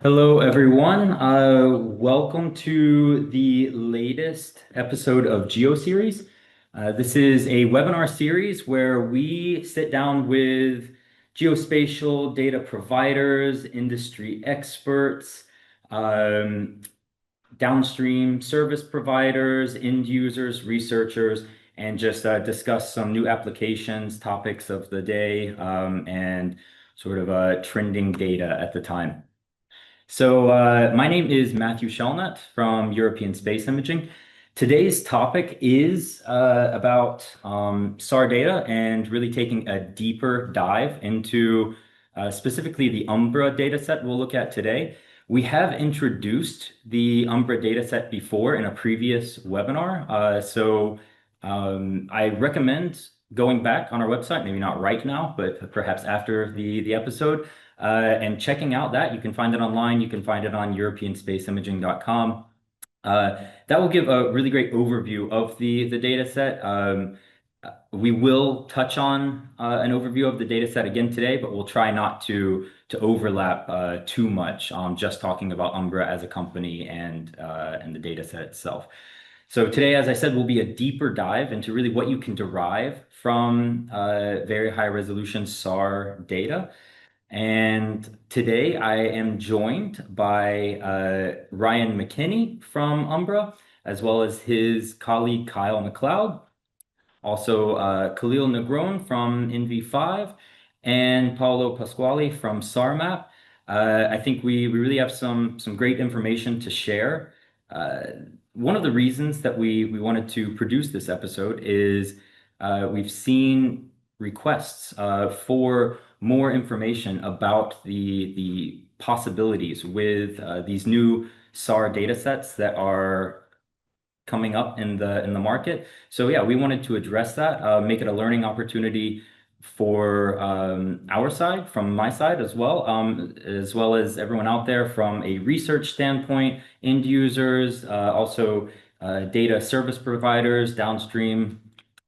Hello, everyone. Welcome to the latest episode of GeoSeries. This is a webinar series where we sit down with geospatial data providers, industry experts, um, downstream service providers, end users, researchers, and just discuss some new applications, topics of the day, and sort of trending data at the time. My name is Matthew Shelnut from European Space Imaging. Today's topic is about SAR data and really taking a deeper dive into specifically the Umbra dataset we'll look at today. We have introduced the Umbra dataset before in a previous webinar, I recommend going back on our website, maybe not right now, but perhaps after the episode, and checking out that. You can find it online. You can find it on europeanspaceimaging.com. That will give a really great overview of the data set. We will touch on an overview of the data set again today, but we'll try not to overlap too much on just talking about Umbra as a company and the data set itself. So today, as I said, will be a deeper dive into really what you can derive from very high resolution SAR data. And today I am joined by Ryan McKinney from Umbra, as well as his colleague Kyle McLeod, also Khalil Negron from NV5, and Paolo Pasquale from SARMAP. I think we really have some great information to share. Uh, One of the reasons that we wanted to produce this episode is we've seen requests for more information about the possibilities with these new SAR data sets that are coming up in the market. So yeah, we wanted to address that, make it a learning opportunity for our side, from my side as well as everyone out there from a research standpoint, end users, also data service providers, downstream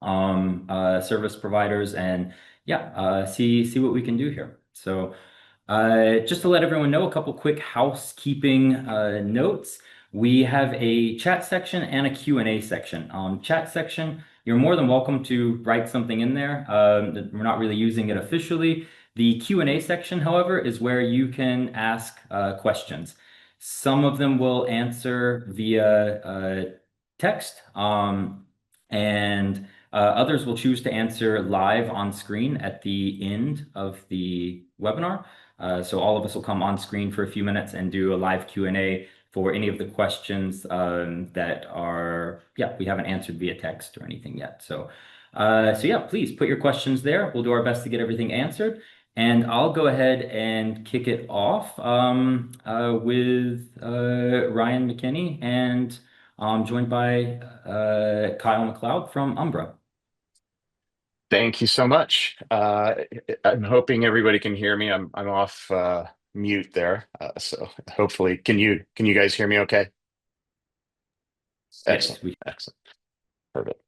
service providers, and yeah, see what we can do here. So just to let everyone know, a couple quick housekeeping notes. We have a chat section and a Q&A section. Chat section, you're more than welcome to write something in there. We're not really using it officially. The Q&A section, however, is where you can ask questions. Some of them will answer via text, and others will choose to answer live on screen at the end of the webinar. So all of us will come on screen for a few minutes and do a live Q&A for any of the questions that are, yeah, we haven't answered via text or anything yet. So yeah, please put your questions there. We'll do our best to get everything answered. And I'll go ahead and kick it off with Ryan McKinney, and I'm joined by Kyle McLeod from Umbra. Thank you so much. I'm hoping everybody can hear me. I'm off mute there, so hopefully, can you guys hear me? Okay. Yes, Excellent, excellent, perfect.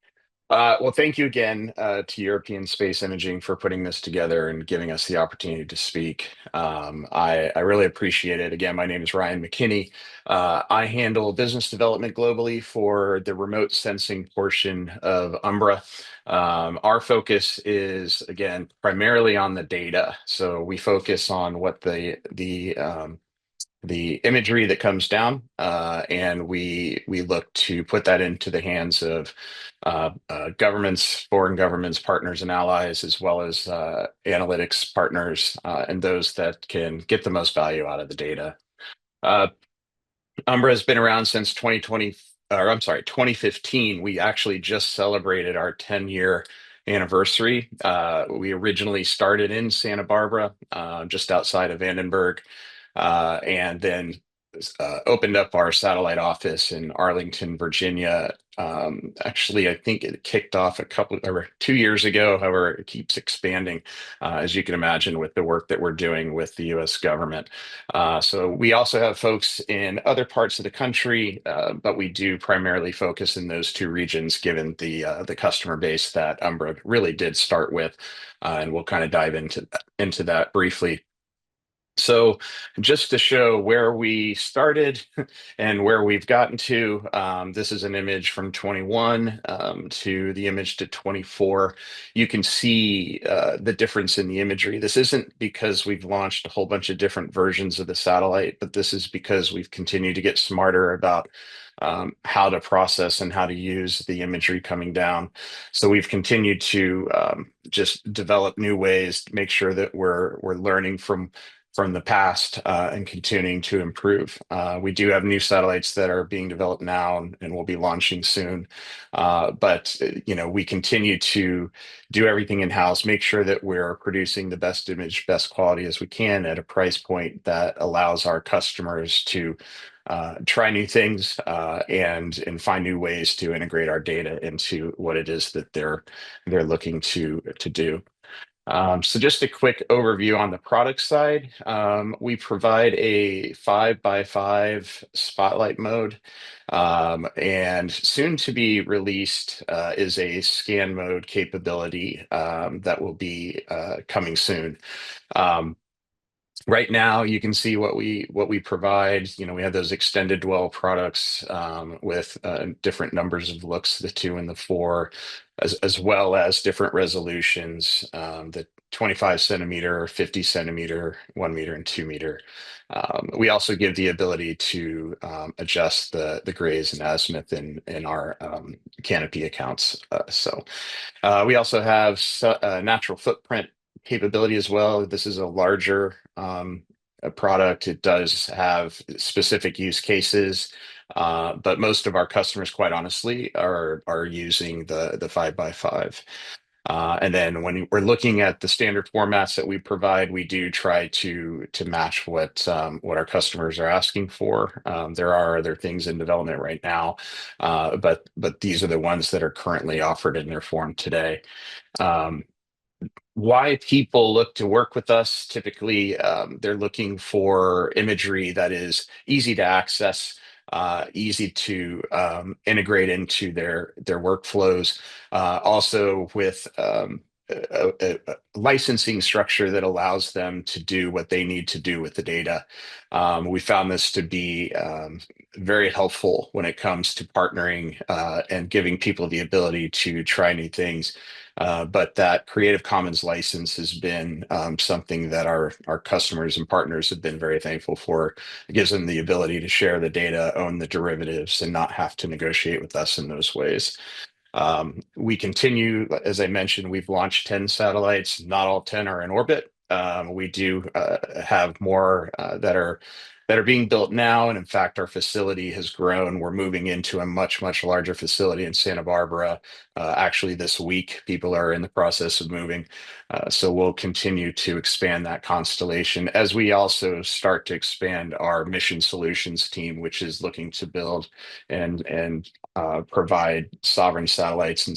Well, thank you again to European Space Imaging for putting this together and giving us the opportunity to speak. I really appreciate it. Again, my name is Ryan McKinney. I handle business development globally for the remote sensing portion of Umbra. Our focus is, again, primarily on the data. So we focus on what the imagery that comes down, and we look to put that into the hands of governments, foreign governments, partners, and allies, as well as analytics partners, and those that can get the most value out of the data. Uh, Umbra has been around since 2020, or I'm sorry, 2015. We actually just celebrated our 10-year anniversary. We originally started in Santa Barbara, just outside of Vandenberg, and then opened up our satellite office in Arlington, Virginia. Actually, I think it kicked off a couple or 2 years ago. However, it keeps expanding, as you can imagine, with the work that we're doing with the U.S. government. So we also have folks in other parts of the country, but we do primarily focus in those two regions, given the customer base that Umbra really did start with, and we'll kind of dive into that briefly. So just to show where we started and where we've gotten to, this is an image from 21 to the image to 24. You can see the difference in the imagery. This isn't because we've launched a whole bunch of different versions of the satellite, but this is because we've continued to get smarter about how to process and how to use the imagery coming down. So we've continued to just develop new ways to make sure that we're learning from the past and continuing to improve. We do have new satellites that are being developed now and will be launching soon. But we continue to do everything in-house, make sure that we're producing the best image, best quality as we can at a price point that allows our customers to try new things and find new ways to integrate our data into what it is that they're looking to do. So just a quick overview on the product side. We provide a 5x5 spotlight mode, and soon to be released is a scan mode capability that will be coming soon. Um, Right now, you can see what we provide. We have those extended dwell products with different numbers of looks, the 2 and the 4, as well as different resolutions, the 25 centimeter, 50 centimeter, 1 meter, and 2 meter. We also give the ability to adjust the grays and azimuth in our canopy accounts. We also have natural footprint capability as well. This is a larger a product. It does have specific use cases, but most of our customers, quite honestly, are using the 5x5. And then when we're looking at the standard formats that we provide, we do try to match what our customers are asking for. There are other things in development right now, but these are the ones that are currently offered in their form today. Um, why people look to work with us. Typically, they're looking for imagery that is easy to access, easy to integrate into their workflows. Also, with a licensing structure that allows them to do what they need to do with the data. We found this to be very helpful when it comes to partnering and giving people the ability to try new things. But that Creative Commons license has been something that our customers and partners have been very thankful for. It gives them the ability to share the data, own the derivatives, and not have to negotiate with us in those ways. We continue, as I mentioned, we've launched 10 satellites. Not all 10 are in orbit. We do have more that are being built now. And in fact, our facility has grown. We're moving into a much, much larger facility in Santa Barbara. Actually, this week, people are in the process of moving. So we'll continue to expand that constellation as we also start to expand our mission solutions team, which is looking to build and provide sovereign satellites and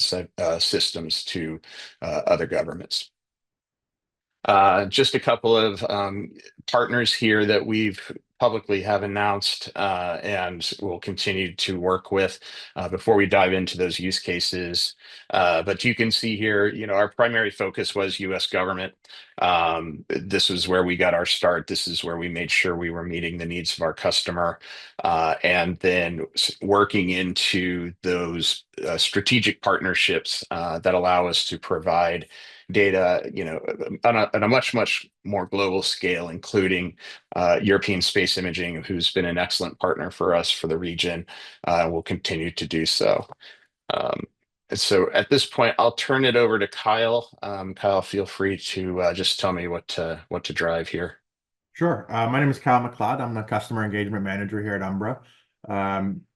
systems to other governments. Just a couple of partners here that we've publicly have announced and will continue to work with before we dive into those use cases. But you can see here, our primary focus was U.S. government. This was where we got our start. This is where we made sure we were meeting the needs of our customer, and then working into those strategic partnerships that allow us to provide data, on a much, much more global scale, including European Space Imaging, who's been an excellent partner for us for the region, will continue to do so. And so at this point, I'll turn it over to Kyle. Kyle, feel free to just tell me what to drive here. Sure. My name is Kyle McLeod. I'm the customer engagement manager here at Umbra.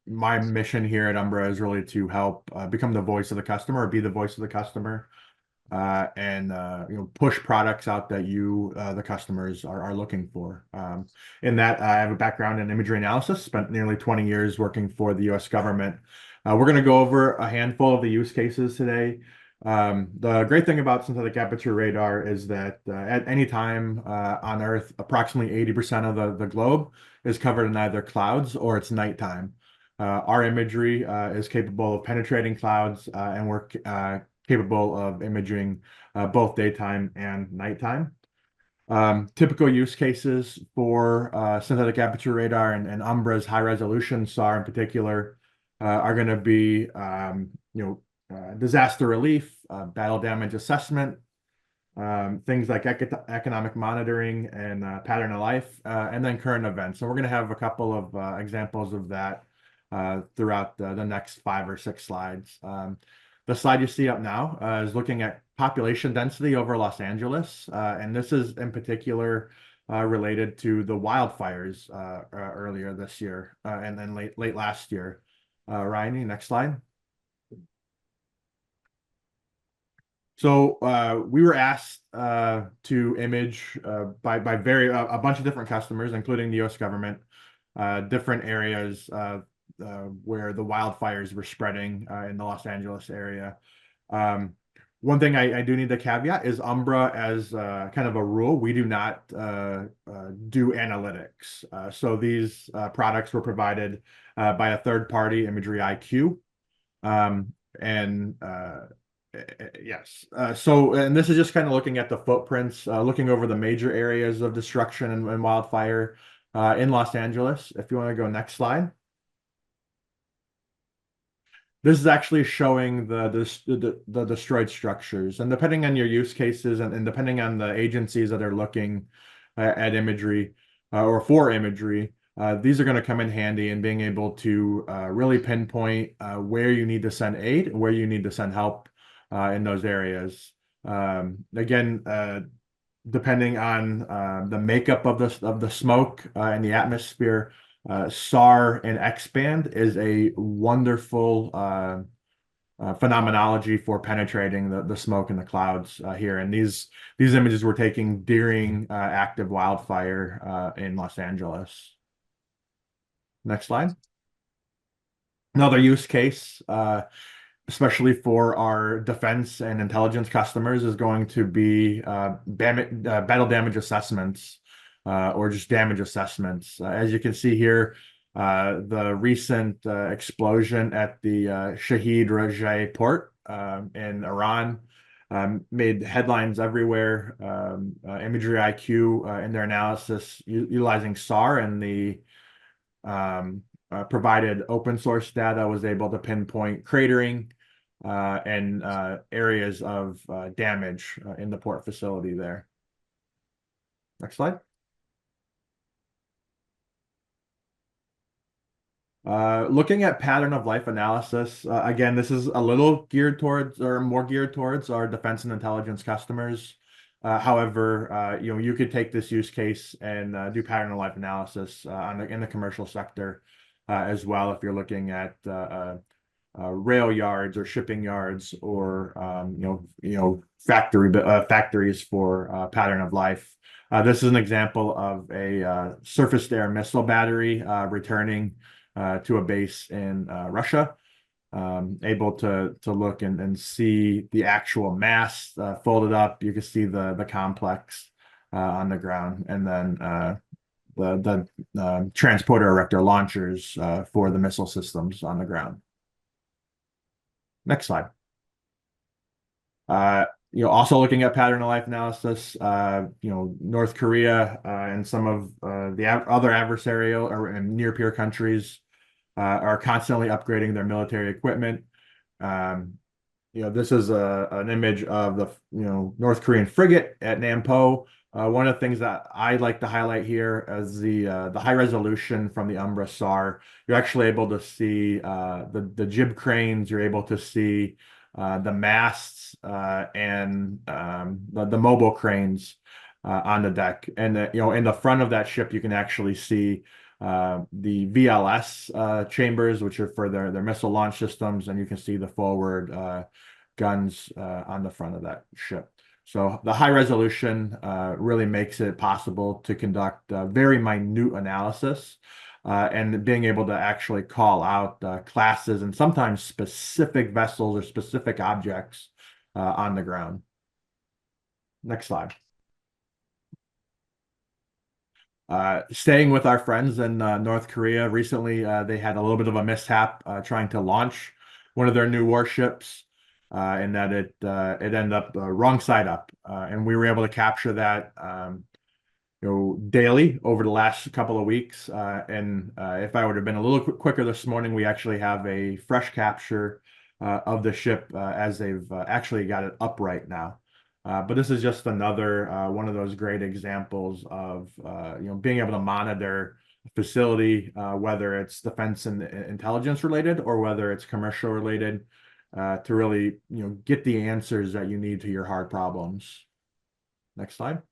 My mission here at Umbra is really to help become the voice of the customer, or be the voice of the customer, and push products out that the customers are looking for. In that, I have a background in imagery analysis, spent nearly 20 years working for the U.S. government. We're going to go over a handful of the use cases today. The great thing about synthetic aperture radar is that at any time on Earth, approximately 80% of the globe is covered in either clouds or it's nighttime. Our imagery is capable of penetrating clouds, and we're capable of imaging both daytime and nighttime. Typical use cases for synthetic aperture radar and Umbra's high resolution SAR in particular are going to be disaster relief, battle damage assessment, things like economic monitoring and pattern of life, and then current events. So we're going to have a couple of examples of that throughout the next 5 or 6 slides. The slide you see up now is looking at population density over Los Angeles, and this is in particular related to the wildfires earlier this year and then late last year. Ryan, next slide. So we were asked to image by a bunch of different customers, including the U.S. government, different areas where the wildfires were spreading in the Los Angeles area. One thing I do need to caveat is Umbra, as kind of a rule, we do not do analytics. So these products were provided by a third party, Imagery IQ. Yes. And this is just kind of looking at the footprints, looking over the major areas of destruction and wildfire in Los Angeles. If you want to go next slide. This is actually showing the destroyed structures. And depending on your use cases and depending on the agencies that are looking at imagery or for imagery, these are going to come in handy in being able to really pinpoint where you need to send aid and where you need to send help in those areas. Again, depending on the makeup of the smoke in the atmosphere, SAR and X-band is a wonderful phenomenology for penetrating the smoke and the clouds here. And these images were taken during active wildfire in Los Angeles. Next slide. Another use case, especially for our defense and intelligence customers, is going to be battle damage assessments or just damage assessments. As you can see here, the recent explosion at the Shahid Rajai port in Iran made headlines everywhere. Imagery IQ in their analysis utilizing SAR and the provided open source data was able to pinpoint cratering and areas of damage in the port facility there. Next slide. Looking at pattern of life analysis, again, this is a little geared towards or more geared towards our defense and intelligence customers. However, you could take this use case and do pattern of life analysis in the commercial sector as well if you're looking at rail yards or shipping yards or factories for pattern of life. This is an example of a surface-to-air missile battery returning to a base in Russia, able to look and see the actual mast folded up. You can see the complex on the ground, and then the transporter erector launchers for the missile systems on the ground. Next slide. Also looking at pattern of life analysis, North Korea and some of the other adversarial or near peer countries are constantly upgrading their military equipment. This is an image of the North Korean frigate at Nampo. One of the things that I'd like to highlight here is the high resolution from the Umbra SAR. You're actually able to see the jib cranes. You're able to see the masts and the mobile cranes on the deck. And in the front of that ship, you can actually see the VLS chambers, which are for their missile launch systems, and you can see the forward guns on the front of that ship. So the high resolution really makes it possible to conduct very minute analysis and being able to actually call out classes and sometimes specific vessels or specific objects on the ground. Next slide. Staying with our friends in North Korea, recently they had a little bit of a mishap trying to launch one of their new warships, and that it ended up wrong side up, and we were able to capture that daily over the last couple of weeks. And if I would have been a little quicker this morning, we actually have a fresh capture of the ship as they've actually got it upright now. But this is just another one of those great examples of being able to monitor a facility, whether it's defense and intelligence related or whether it's commercial related, to really get the answers that you need to your hard problems. Next slide.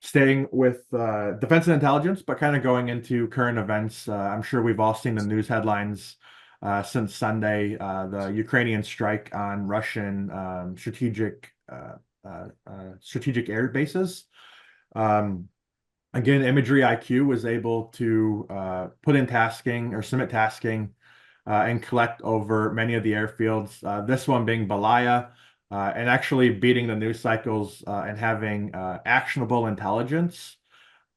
Staying with defense and intelligence, but kind of going into current events. I'm sure we've all seen the news headlines since Sunday, the Ukrainian strike on Russian strategic air bases. Again, Imagery IQ was able to put in tasking or submit tasking and collect over many of the airfields. This one being Balaya. And actually beating the news cycles and having actionable intelligence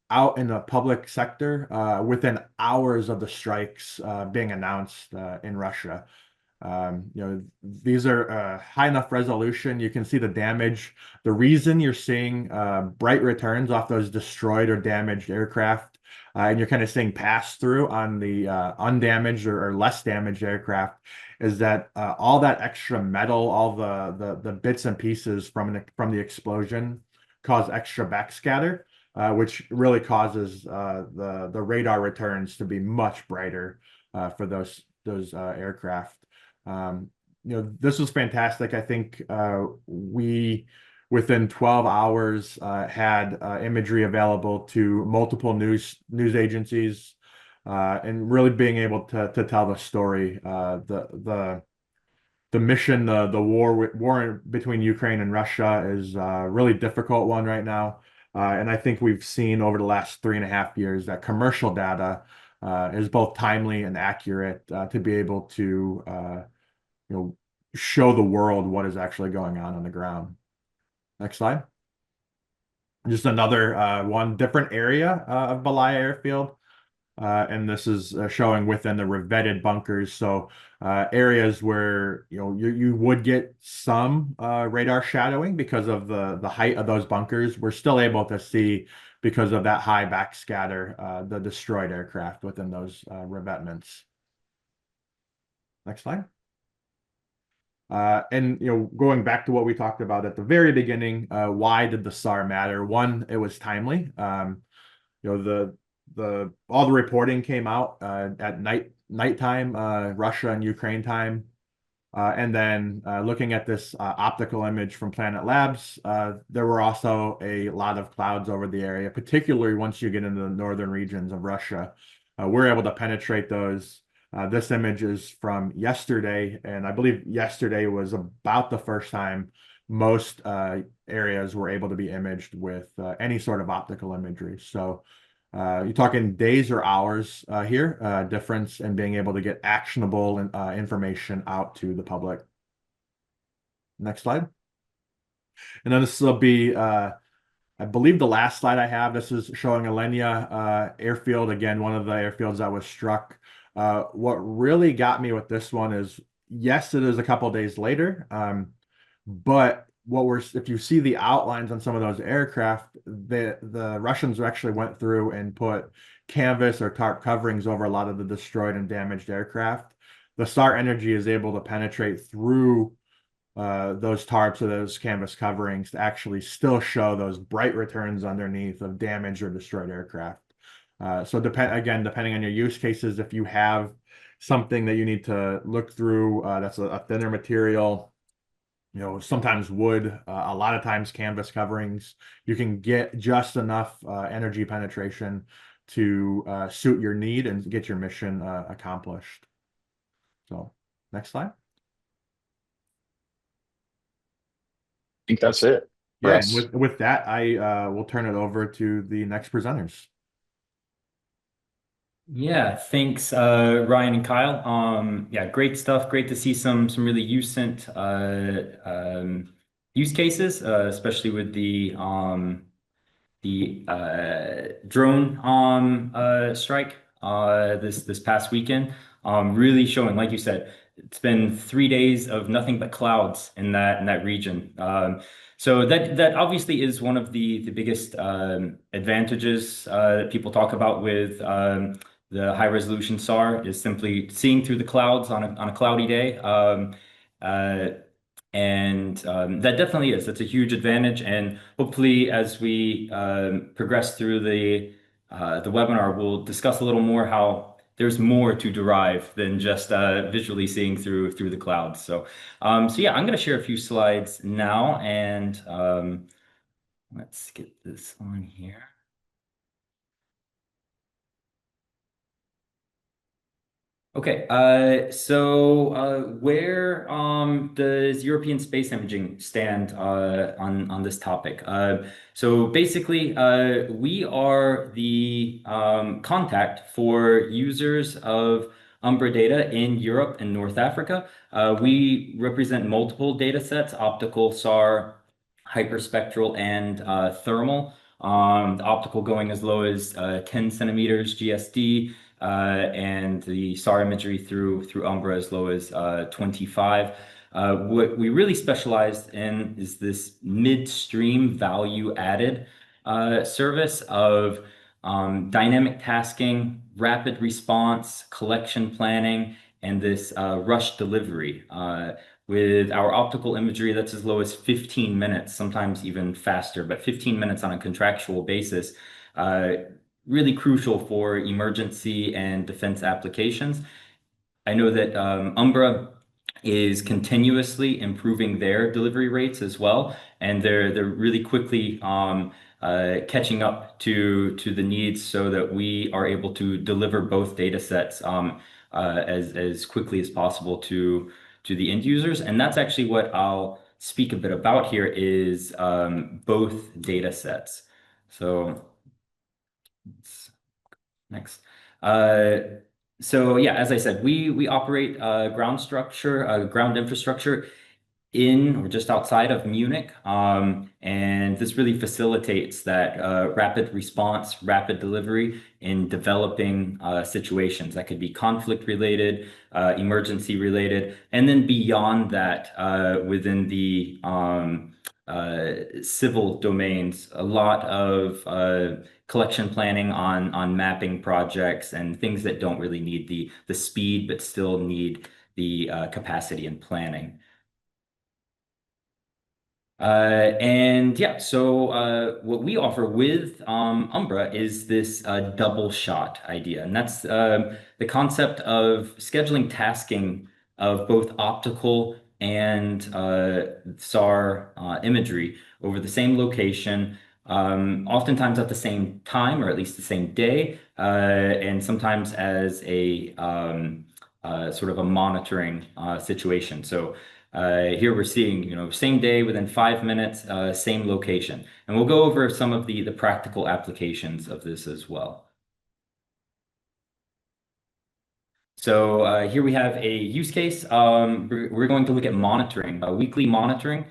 out in the public sector within hours of the strikes being announced in Russia. These are high enough resolution. You can see the damage. The reason you're seeing bright returns off those destroyed or damaged aircraft, and you're kind of seeing pass through on the undamaged or less damaged aircraft, is that all that extra metal, all the bits and pieces from the explosion cause extra backscatter, which really causes the radar returns to be much brighter for those aircraft. This was fantastic. I think we, within 12 hours, had imagery available to multiple news agencies, and really being able to tell the story. The mission, the war between Ukraine and Russia is a really difficult one right now. And I think we've seen over the last 3.5 years that commercial data is both timely and accurate to be able to show the world what is actually going on the ground. Next slide. Just another one different area of Balaya Airfield. And this is showing within the revetted bunkers. So areas where you would get some radar shadowing because of the height of those bunkers. We're still able to see, because of that high backscatter, the destroyed aircraft within those revetments. Next slide. And going back to what we talked about at the very beginning, why did the SAR matter? One, it was timely. All the reporting came out at nighttime, Russia and Ukraine time. And then looking at this optical image from Planet Labs, there were also a lot of clouds over the area, particularly once you get into the northern regions of Russia. We're able to penetrate those. This image is from yesterday, and I believe yesterday was about the first time most areas were able to be imaged with any sort of optical imagery. So you're talking days or hours here, difference in being able to get actionable information out to the public. Next slide. And then this will be, I believe the last slide I have, this is showing Alenia airfield. Again, one of the airfields that was struck. What really got me with this one is, yes, it is a couple days later, but if you see the outlines on some of those aircraft, the Russians actually went through and put canvas or tarp coverings over a lot of the destroyed and damaged aircraft. The SAR energy is able to penetrate through those tarps or those canvas coverings to actually still show those bright returns underneath of damaged or destroyed aircraft. So depending on your use cases, if you have something that you need to look through, that's a thinner material, sometimes wood, a lot of times canvas coverings, you can get just enough energy penetration to suit your need and get your mission accomplished. So next slide. I think that's it. Yeah, Yes. and with that, I will turn it over to the next presenters. Yeah, thanks, Ryan and Kyle. Yeah, great stuff. Great to see some really use cases, especially with the drone strike this past weekend. Really showing, like you said, it's been 3 days of nothing but clouds in that region. So that obviously is one of the biggest advantages that people talk about with the high resolution SAR is simply seeing through the clouds on a cloudy day. Uh, and that definitely is. That's a huge advantage. And hopefully, as we progress through the webinar, we'll discuss a little more how there's more to derive than just visually seeing through the clouds. So yeah, I'm going to share a few slides now, and let's get this on here. Okay, where does European space imaging stand on this topic? So basically, we are the contact for users of Umbra data in Europe and North Africa. We represent multiple data sets: optical, SAR, hyperspectral, and thermal. The optical going as low as 10 centimeters GSD and the SAR imagery through Umbra as low as 25. What we really specialized in is this midstream value added service of dynamic tasking, rapid response, collection planning, and this rush delivery. With our optical imagery, that's as low as 15 minutes, sometimes even faster, but 15 minutes on a contractual basis. Really crucial for emergency and defense applications. I know that Umbra is continuously improving their delivery rates as well, and they're really quickly catching up to the needs so that we are able to deliver both data sets as quickly as possible to the end users. And that's actually what I'll speak a bit about here is both data sets. So next. So yeah, as I said, we operate ground infrastructure in or just outside of Munich. And this really facilitates that rapid response, rapid delivery in developing situations that could be conflict related, emergency related, and then beyond that, within the civil domains, a lot of collection planning on mapping projects and things that don't really need the speed, but still need the capacity and planning. And yeah, so what we offer with Umbra is this double shot idea. And that's the concept of scheduling tasking of both optical and SAR imagery over the same location, oftentimes at the same time, or at least the same day, and sometimes as a sort of a monitoring situation. So here we're seeing, same day within 5 minutes, same location. And we'll go over some of the practical applications of this as well. So here we have a use case. We're going to look at monitoring, weekly monitoring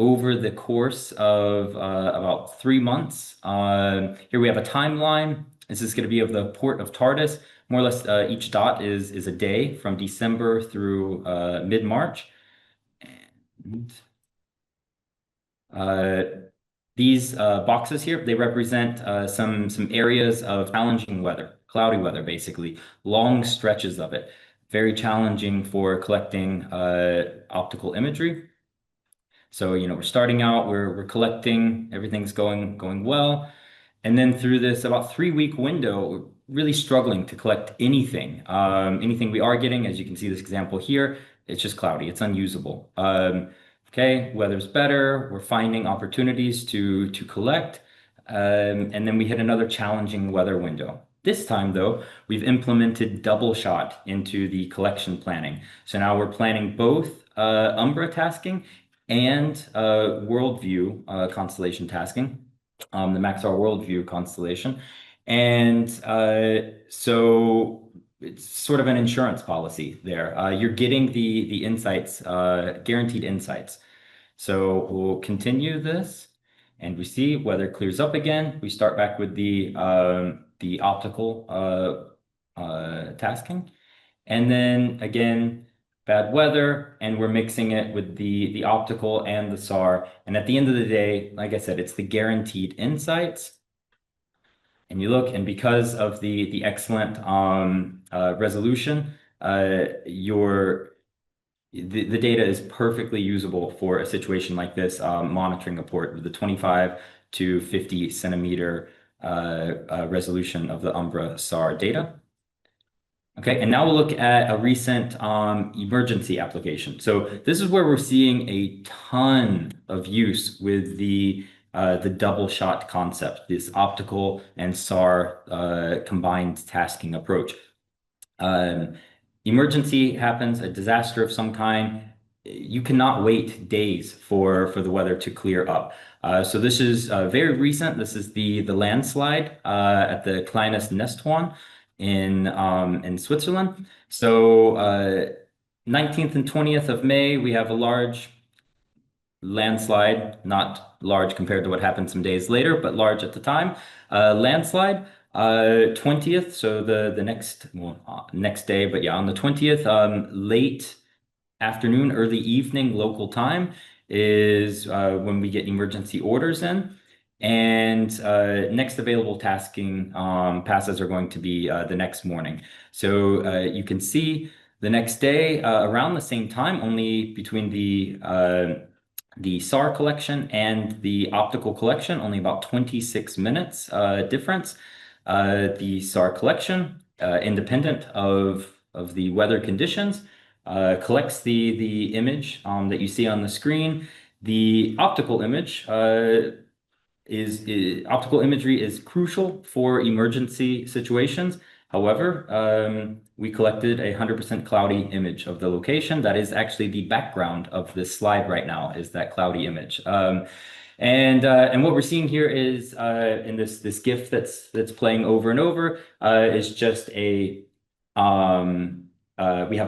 over the course of about 3 months. Here we have a timeline. This is going to be of the port of Tardis. More or less, each dot is a day from December through mid-March. Uh, these boxes here, they represent some areas of challenging weather, cloudy weather, basically, long stretches of it. Very challenging for collecting optical imagery. So, we're starting out, we're collecting, everything's going well. And then through this about 3 week window, we're really struggling to collect anything. Anything we are getting, as you can see this example here, it's just cloudy, it's unusable. Okay, weather's better, we're finding opportunities to collect, and then we hit another challenging weather window. This time, though, we've implemented double shot into the collection planning. So now we're planning both Umbra tasking and worldview constellation tasking, the Maxar worldview constellation. And so it's sort of an insurance policy there. You're getting the insights, guaranteed insights. So we'll continue this, and we see weather clears up again. We start back with the optical tasking, and then again bad weather, and we're mixing it with the optical and the SAR. And at the end of the day, like I said, it's the guaranteed insights. And you look, and because of the excellent resolution, the data is perfectly usable for a situation like this, monitoring a port with the 25 to 50 centimeter resolution of the Umbra SAR data. Okay, and now we'll look at a recent emergency application. So this is where we're seeing a ton of use with the double shot concept, this optical and SAR combined tasking approach. Emergency happens, a disaster of some kind. You cannot wait days for the weather to clear up. So this is very recent. This is the landslide at the Kleines Nesthorn in Switzerland. So 19th and 20th of May, we have a large landslide, not large compared to what happened some days later, but large at the time. Landslide. 20th, so the next day, but yeah, on the 20th, late afternoon, early evening local time is when we get emergency orders in. And next available tasking passes are going to be the next morning. So you can see the next day around the same time, only between the SAR collection and the optical collection, only about 26 minutes difference. The SAR collection, independent of the weather conditions, collects the image that you see on the screen. The optical image optical imagery is crucial for emergency situations. However, we collected a 100% cloudy image of the location. That is actually the background of this slide right now, is that cloudy image. And what we're seeing here is in this GIF that's playing over and over is just we have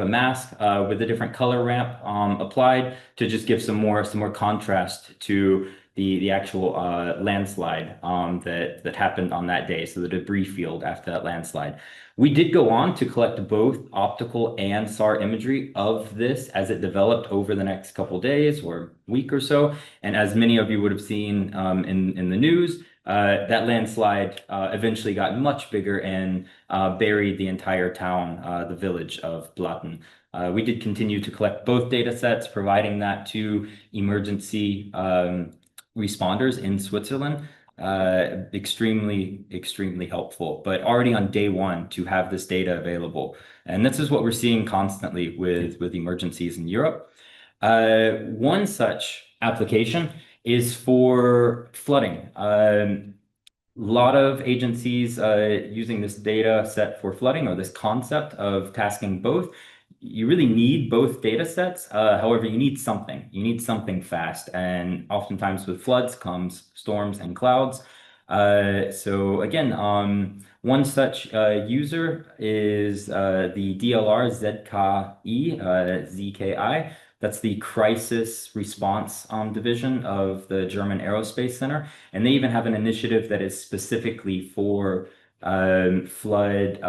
a mask with a different color ramp applied to just give some more contrast to the actual landslide that happened on that day, so the debris field after that landslide. We did go on to collect both optical and SAR imagery of this as it developed over the next couple days or week or so. And as many of you would have seen in the news, that landslide eventually got much bigger and buried the entire town, the village of Blatten. We did continue to collect both data sets, providing that to emergency responders in Switzerland. Extremely helpful, but already on day one to have this data available. And this is what we're seeing constantly with emergencies in Europe. One such application is for flooding. A lot of agencies using this data set for flooding, or this concept of tasking both. You really need both data sets. However, you need something. You need something fast. And oftentimes with floods comes storms and clouds. So again, one such user is the DLR ZKI, ZKI. That's the Crisis Response Division of the German Aerospace Center. And they even have an initiative that is specifically for flood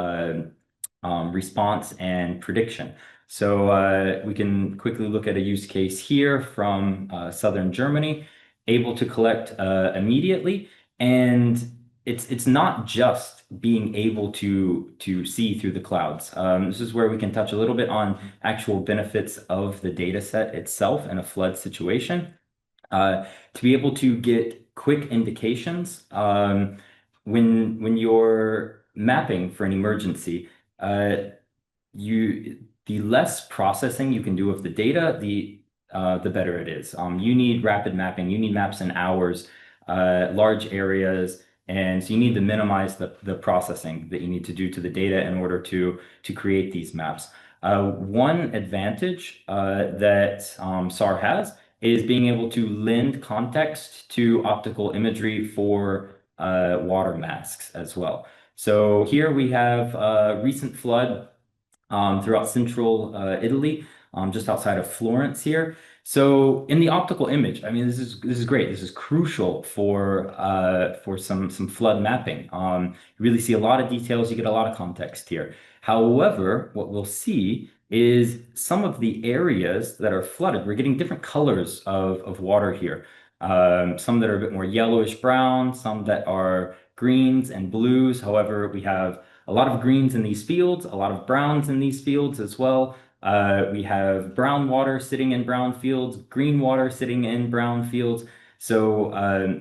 response and prediction. So we can quickly look at a use case here from southern Germany, able to collect immediately. And it's not just being able to see through the clouds. This is where we can touch a little bit on actual benefits of the data set itself in a flood situation. To be able to get quick indications when you're mapping for an emergency, the less processing you can do of the data, the better it is. You need rapid mapping. You need maps in hours, large areas, and so you need to minimize the processing that you need to do to the data in order to create these maps. One advantage that SAR has is being able to lend context to optical imagery for water masks as well. So here we have a recent flood throughout central Italy, just outside of Florence here. So in the optical image, I mean, this is great. This is crucial for some flood mapping. You really see a lot of details. You get a lot of context here. However, what we'll see is some of the areas that are flooded. We're getting different colors of water here. Some that are a bit more yellowish brown, some that are greens and blues. However, we have a lot of greens in these fields, a lot of browns in these fields as well. We have brown water sitting in brown fields, green water sitting in brown fields. So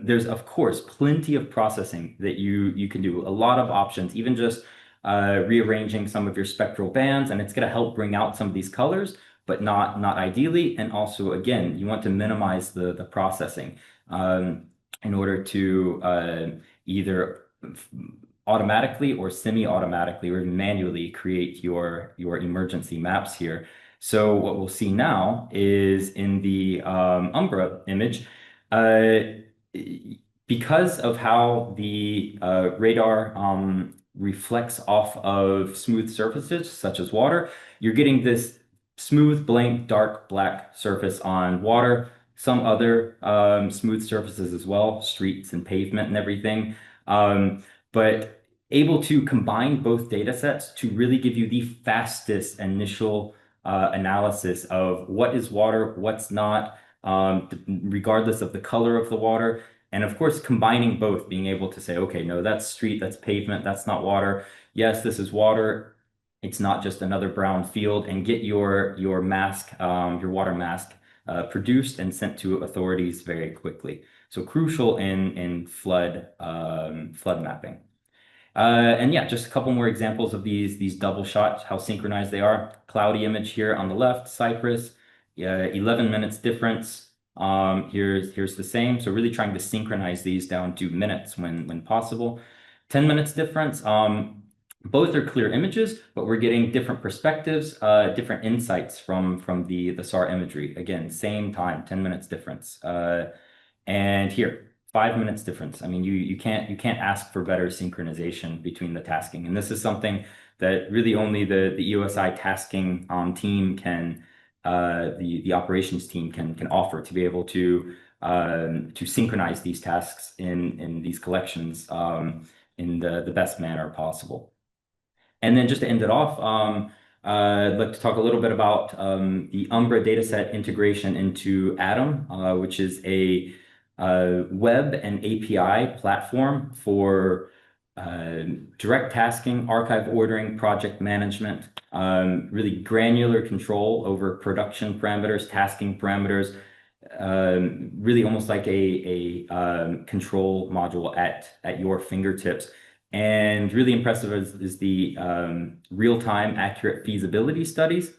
there's, of course, plenty of processing that you can do, a lot of options, even just rearranging some of your spectral bands, and it's going to help bring out some of these colors, but not ideally. And also, again, you want to minimize the processing in order to either automatically or semi-automatically or manually create your emergency maps here. So what we'll see now is in the Umbra image, because of how the radar reflects off of smooth surfaces such as water, you're getting this smooth, blank, dark, black surface on water, some other smooth surfaces as well, streets and pavement and everything. But able to combine both data sets to really give you the fastest initial analysis of what is water, what's not, regardless of the color of the water. And of course, combining both, being able to say, okay, no, that's street, that's pavement, that's not water. Yes, this is water. It's not just another brown field, and get your mask, your water mask, produced and sent to authorities very quickly. So crucial in flood mapping. And yeah, just a couple more examples of these double shots, how synchronized they are. Cloudy image here on the left, Cyprus, 11 minutes difference. Here's the same. So really trying to synchronize these down to minutes when possible. 10 minutes difference. Both are clear images, but we're getting different perspectives, different insights from the SAR imagery. Again, same time, 10 minutes difference. And here, 5 minutes difference. I mean, you can't ask for better synchronization between the tasking. And this is something that really only the EOSI tasking team can, the operations team can offer, to be able to synchronize these tasks in these collections in the best manner possible. And then just to end it off, I'd like to talk a little bit about the Umbra dataset integration into Atom, which is a web and API platform for direct tasking, archive ordering, project management, really granular control over production parameters, tasking parameters, really almost like a control module at your fingertips. And really impressive is the real-time accurate feasibility studies,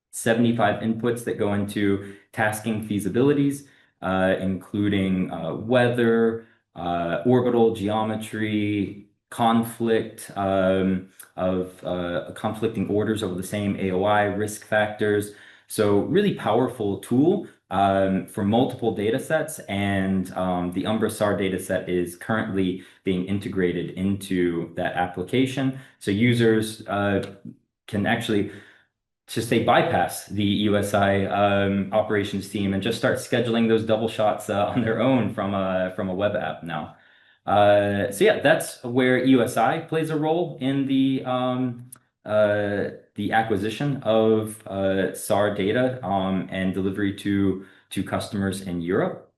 75 inputs that go into tasking feasibilities, including weather, orbital geometry, conflict of conflicting orders over the same AOI, risk factors. So really powerful tool for multiple data sets, and the Umbra SAR data set is currently being integrated into that application. So users can actually just say bypass the EOSI operations team and just start scheduling those double shots on their own from a web app now. So yeah, that's where EOSI plays a role in the acquisition of SAR data and delivery to customers in Europe.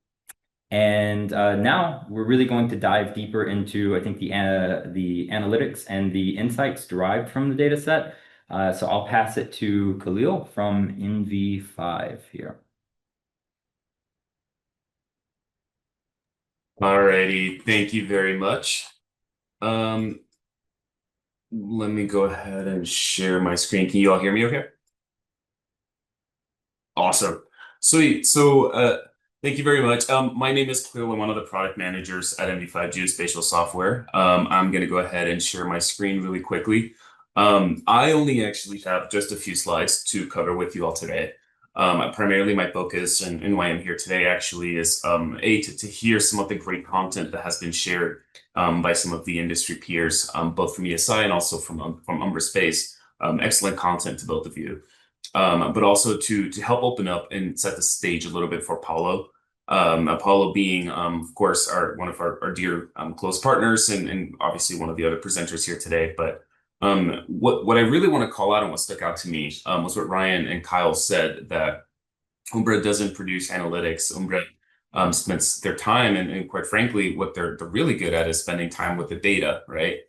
And now we're really going to dive deeper into, I think, the analytics and the insights derived from the data set. So I'll pass it to Khalil from NV5 here. Alrighty, thank you very much. Let me go ahead and share my screen. Can you all hear me okay? Awesome. Sweet. So thank you very much. My name is Khalil. I'm one of the product managers at NV5 Geospatial Software. I'm going to go ahead and share my screen really quickly. I only actually have just a few slides to cover with you all today. Primarily my focus and why I'm here today actually is to hear some of the great content that has been shared by some of the industry peers, both from ESI and also from Umbra Space. Excellent content to both of you. But also to help open up and set the stage a little bit for Paulo. Paulo being, of course, one of our dear close partners and obviously one of the other presenters here today. But What I really want to call out and what stuck out to me was what Ryan and Kyle said, that Umbra doesn't produce analytics. Umbra spends their time, and quite frankly, what they're really good at is spending time with the data, right?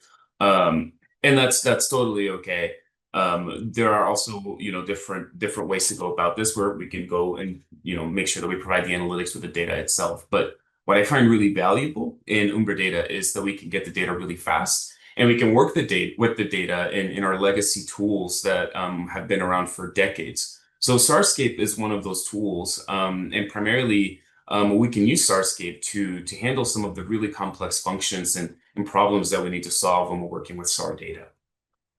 And that's totally okay. There are also, different ways to go about this, where we can go and, make sure that we provide the analytics with the data itself. But what I find really valuable in Umbra data is that we can get the data really fast, and we can work with the data in our legacy tools that have been around for decades. So SARscape is one of those tools, and primarily we can use SARscape to handle some of the really complex functions and problems that we need to solve when we're working with SAR data.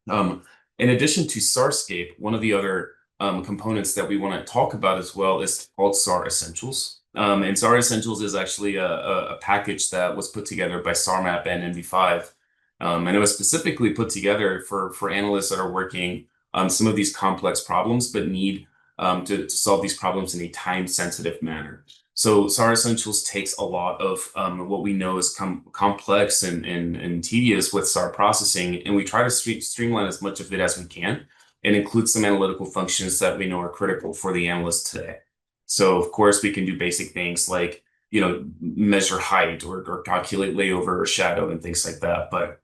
In addition to SARscape, one of the other components that we want to talk about as well is called SAR Essentials. And SAR Essentials is actually a package that was put together by SARmap and NV5. And it was specifically put together for analysts that are working some of these complex problems, but need to solve these problems in a time-sensitive manner. So SAR Essentials takes a lot of what we know is complex and tedious with SAR processing, and we try to streamline as much of it as we can, and include some analytical functions that we know are critical for the analyst today. So of course we can do basic things like, measure height or calculate layover or shadow and things like that. But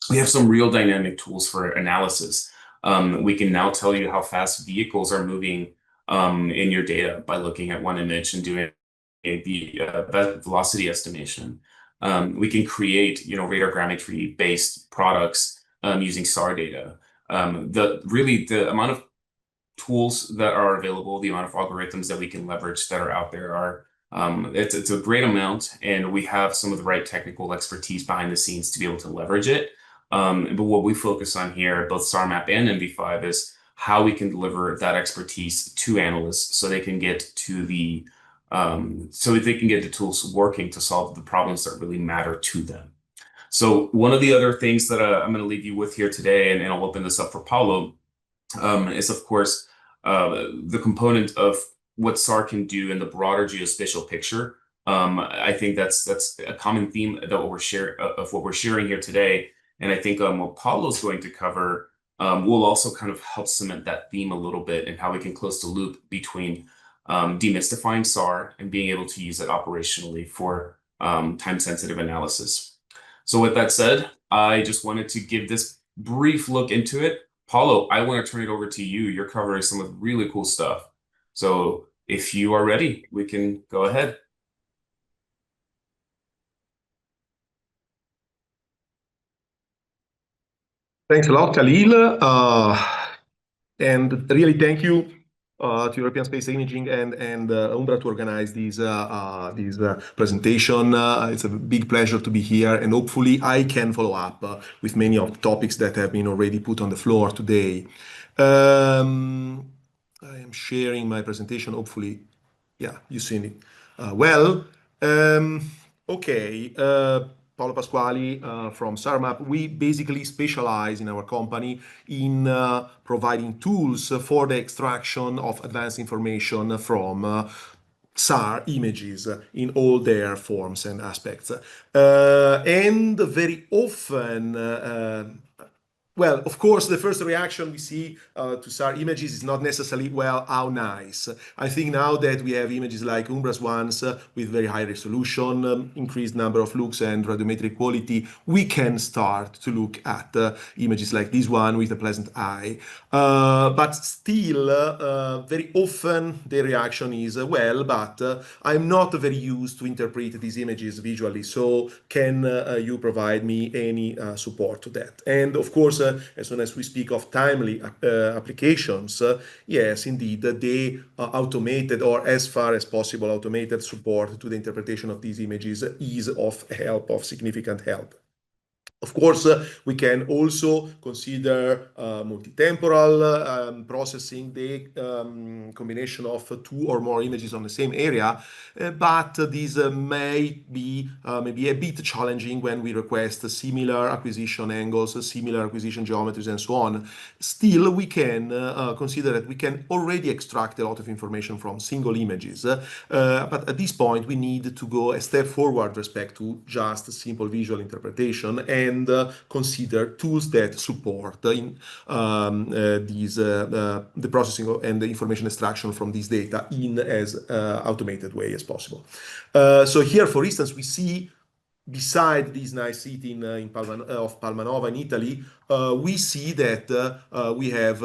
we have some real dynamic tools for analysis. We can now tell you how fast vehicles are moving in your data by looking at one image and doing the velocity estimation. We can create, radar based products using SAR data. The amount of tools that are available, the amount of algorithms that we can leverage that are out there are it's a great amount, and we have some of the right technical expertise behind the scenes to be able to leverage it. But what we focus on here, both SARmap and NV5, is how we can deliver that expertise to analysts so they can get to the tools working to solve the problems that really matter to them. So one of the other things that I'm going to leave you with here today, and I'll open this up for Paulo, is of course the component of what SAR can do in the broader geospatial picture. I think that's a common theme that what we're sharing here today. And I think what Paulo's going to cover will also kind of help cement that theme a little bit, and how we can close the loop between demystifying SAR and being able to use it operationally for time-sensitive analysis. So with that said, I just wanted to give this brief look into it. Paulo, I want to turn it over to you. You're covering some of the really cool stuff. So if you are ready, we can go ahead. Thanks a lot, Khalil. And really thank you to European Space Imaging and Umbra to organize this presentation. It's a big pleasure to be here, and hopefully I can follow up with many of the topics that have been already put on the floor today. I am sharing my presentation, hopefully. Yeah, you've seen it. Okay. Paolo Pasquali from SARmap. We basically specialize in our company in providing tools for the extraction of advanced information from SAR images in all their forms and aspects. And very often, well, of course, the first reaction we see to SAR images is not necessarily, well, how nice. I think now that we have images like Umbra's ones with very high resolution, increased number of looks and radiometric quality, we can start to look at images like this one with a pleasant eye. But still, very often the reaction is, well, but I'm not very used to interpret these images visually, so can you provide me any support to that? And of course, as soon as we speak of timely applications, yes, indeed, the automated, or as far as possible automated support to the interpretation of these images is of significant help. Of course, we can also consider multi-temporal processing, the combination of two or more images on the same area, but these may be maybe a bit challenging when we request similar acquisition angles, similar acquisition geometries, and so on. Still, we can consider that we can already extract a lot of information from single images, but at this point we need to go a step forward with respect to just simple visual interpretation, and and consider tools that support the processing and the information extraction from this data in as automated way as possible. So here, for instance, we see beside this nice city in Palmanova in Italy, we see that we have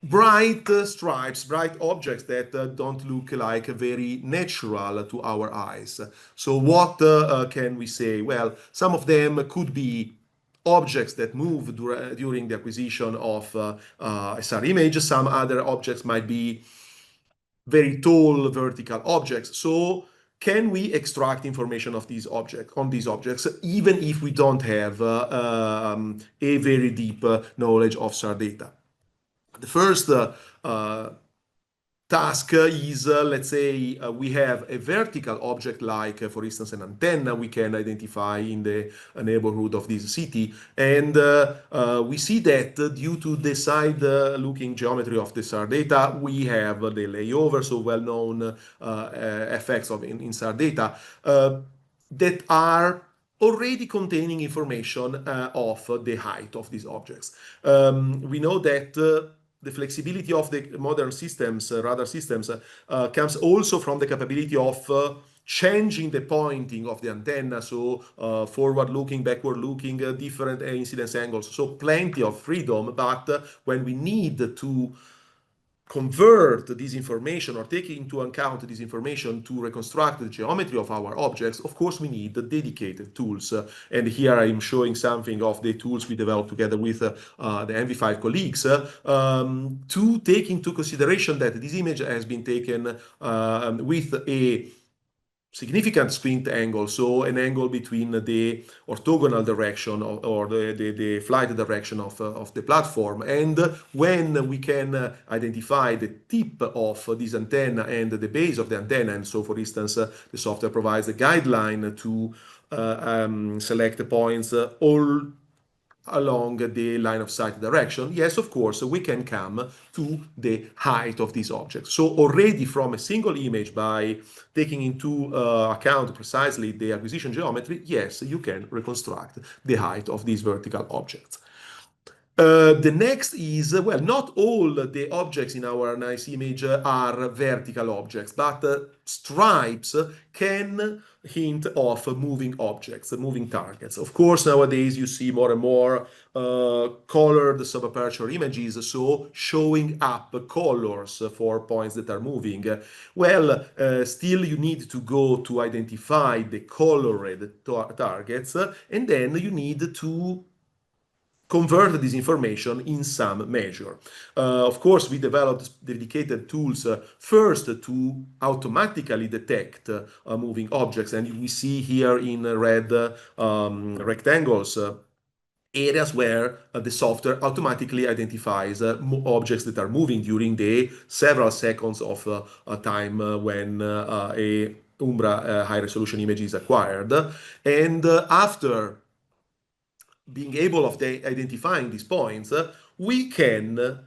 bright stripes, bright objects that don't look like very natural to our eyes. So what can we say? Well, some of them could be objects that move during the acquisition of a SAR image. Some other objects might be very tall vertical objects. So can we extract information of these objects, even if we don't have a very deep knowledge of SAR data? The first task is, let's say, we have a vertical object like, for instance, an antenna we can identify in the neighborhood of this city. And we see that due to the side-looking geometry of the SAR data, we have the layover, so well-known effects in SAR data that are already containing information of the height of these objects. We know that the flexibility of the modern systems, radar systems, comes also from the capability of changing the pointing of the antenna, so forward-looking, backward-looking, different incidence angles. So plenty of freedom, but when we need to convert this information or take into account this information to reconstruct the geometry of our objects, of course, we need dedicated tools. And here I'm showing something of the tools we developed together with the NV5 colleagues to take into consideration that this image has been taken with a significant squint angle, so an angle between the orthogonal direction or the flight direction of the platform. And when we can identify the tip of this antenna and the base of the antenna, and so for instance, the software provides a guideline to select the points all along the line of sight direction, yes, of course, we can come to the height of these objects. So already from a single image, by taking into account precisely the acquisition geometry, yes, you can reconstruct the height of these vertical objects. The next is, well, not all the objects in our nice image are vertical objects, but stripes can hint of moving objects, moving targets. Of course, nowadays you see more and more colored subaperture images, so showing up colors for points that are moving. Well, still you need to go to identify the colored targets, and then you need to convert this information in some measure. Of course, we developed dedicated tools first to automatically detect moving objects, and we see here in red rectangles areas where the software automatically identifies objects that are moving during the several seconds of time when a Umbra high-resolution image is acquired. And after being able of identifying these points, we can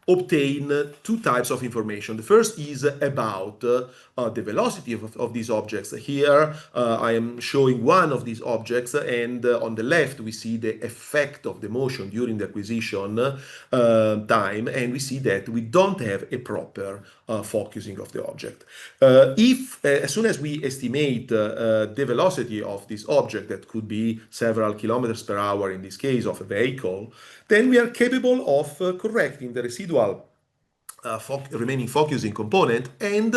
obtain two types of information. The first is about the velocity of these objects. Here I am showing one of these objects, and on the left we see the effect of the motion during the acquisition time, and we see that we don't have a proper focusing of the object. As soon as we estimate the velocity of this object, that could be several kilometers per hour in this case of a vehicle, then we are capable of correcting the residual remaining focusing component and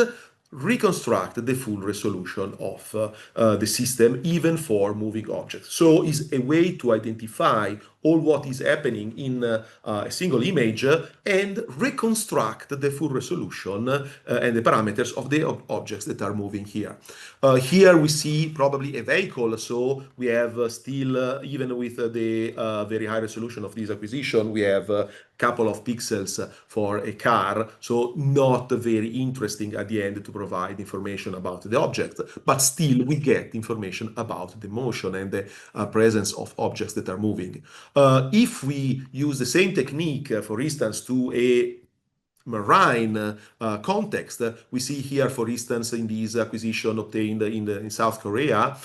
reconstruct the full resolution of the system, even for moving objects. So it's a way to identify all what is happening in a single image and reconstruct the full resolution and the parameters of the objects that are moving here. Here we see probably a vehicle, so we have still, even with the very high resolution of this acquisition, we have a couple of pixels for a car, so not very interesting at the end to provide information about the object, but still we get information about the motion and the presence of objects that are moving. If we use the same technique, for instance, to a marine context. We see here, for instance, in this acquisition obtained in South Korea,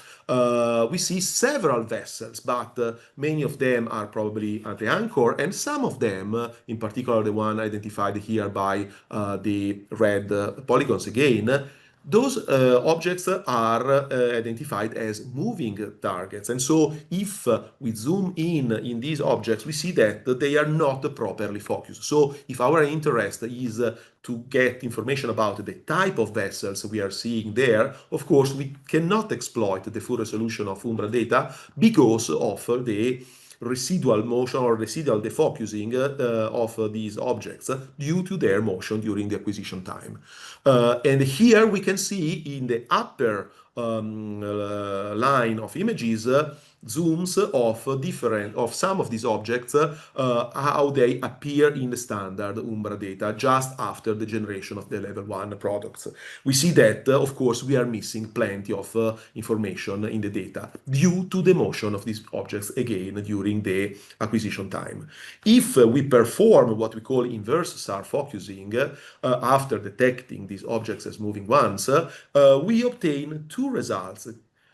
we see several vessels, but many of them are probably at the anchor, and some of them, in particular the one identified here by the red polygons again, those objects are identified as moving targets. And so if we zoom in these objects, we see that they are not properly focused. So if our interest is to get information about the type of vessels we are seeing there, of course, we cannot exploit the full resolution of Umbra data because of the residual motion or residual defocusing of these objects due to their motion during the acquisition time. And here we can see in the upper line of images zooms of some of these objects, how they appear in the standard Umbra data just after the generation of the level 1 products. We see that, of course, we are missing plenty of information in the data due to the motion of these objects again during the acquisition time. If we perform what we call inverse SAR focusing after detecting these objects as moving ones, we obtain two results.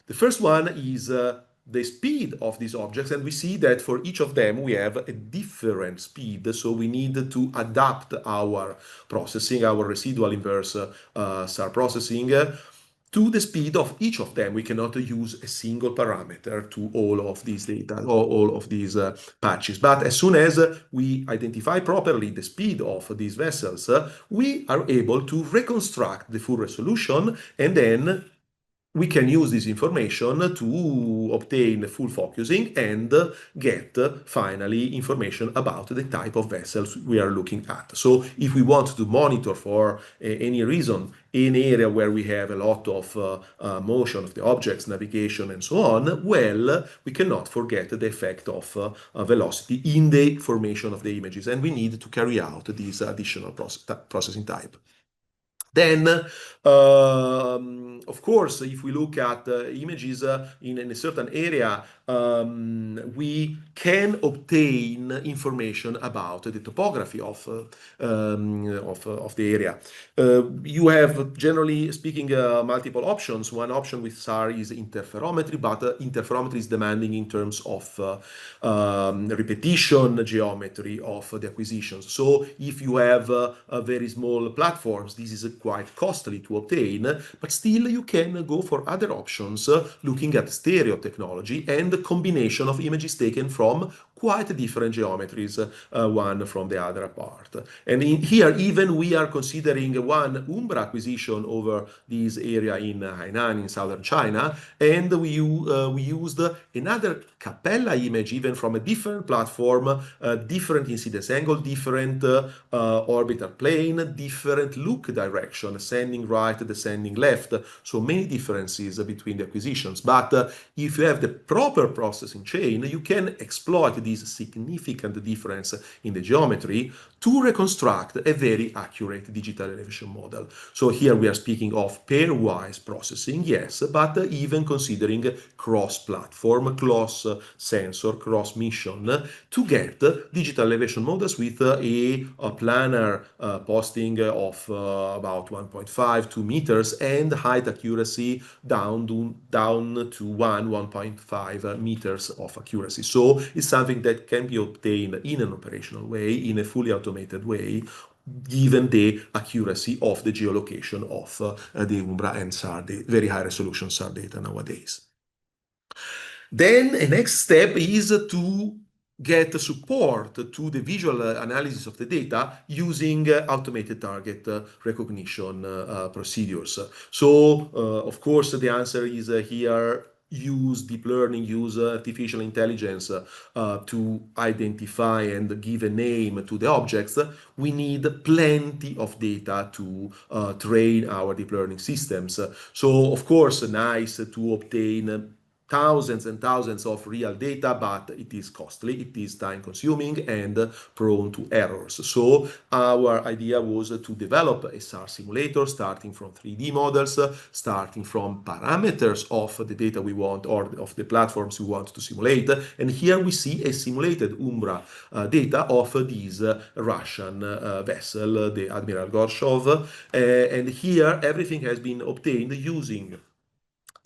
The first one is the speed of these objects, and we see that for each of them we have a different speed, so we need to adapt our processing, our residual inverse SAR processing to the speed of each of them. We cannot use a single parameter to all of these data or all of these patches. But as soon as we identify properly the speed of these vessels, we are able to reconstruct the full resolution, and then we can use this information to obtain full focusing and get finally information about the type of vessels we are looking at. So if we want to monitor for any reason an area where we have a lot of motion of the objects, navigation, and so on, well, we cannot forget the effect of velocity in the formation of the images, and we need to carry out this additional processing type. Then, of course, if we look at images in a certain area, we can obtain information about the topography of the area. You have, generally speaking, multiple options. One option with SAR is interferometry, but interferometry is demanding in terms of repetition geometry of the acquisitions. So if you have very small platforms, this is quite costly to obtain, but still you can go for other options, looking at stereo technology and the combination of images taken from quite different geometries, one from the other apart. And in here, even we are considering one Umbra acquisition over this area in Hainan in southern China, and we used another Capella image even from a different platform, different incidence angle, different orbital plane, different look direction, ascending right, descending left, so many differences between the acquisitions. But if you have the proper processing chain, you can exploit this significant difference in the geometry to reconstruct a very accurate digital elevation model. So here we are speaking of pairwise processing, yes, but even considering cross-platform, cross-sensor, cross-mission to get digital elevation models with a planar posting of about 1.5, 2 meters and height accuracy down to 1.5 meters of accuracy. So it's something that can be obtained in an operational way, in a fully automated way, given the accuracy of the geolocation of the Umbra and SAR, the very high resolution SAR data nowadays. Then a next step is to get support to the visual analysis of the data using automated target recognition procedures. So, of course, the answer is here, use deep learning, use artificial intelligence to identify and give a name to the objects. We need plenty of data to train our deep learning systems. So, of course, nice to obtain thousands and thousands of real data, but it is costly, it is time consuming and prone to errors. So our idea was to develop a SAR simulator starting from 3D models, starting from parameters of the data we want or of the platforms we want to simulate. And here we see a simulated Umbra data of this Russian vessel, the Admiral Gorshov. And here everything has been obtained using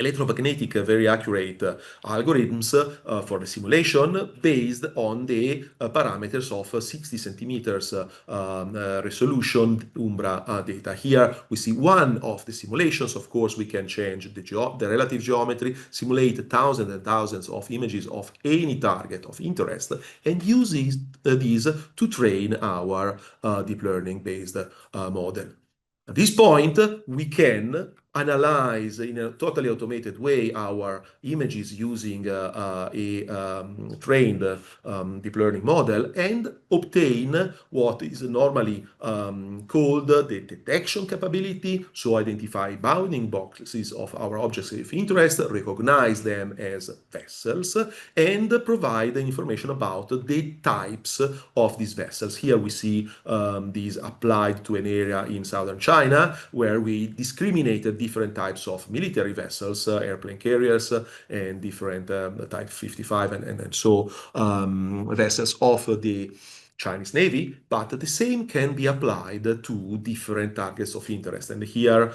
electromagnetic very accurate algorithms for the simulation based on the parameters of 60 centimeters resolution Umbra data. Here we see one of the simulations. Of course, we can change the relative geometry, simulate thousands and thousands of images of any target of interest, and use these to train our deep learning based model. At this point, we can analyze in a totally automated way our images using a trained deep learning model and obtain what is normally called the detection capability. So identify bounding boxes of our objects of interest, recognize them as vessels, and provide information about the types of these vessels. Here we see these applied to an area in southern China where we discriminated different types of military vessels, airplane carriers, and different type 55 and so vessels of the Chinese Navy, but the same can be applied to different targets of interest. And here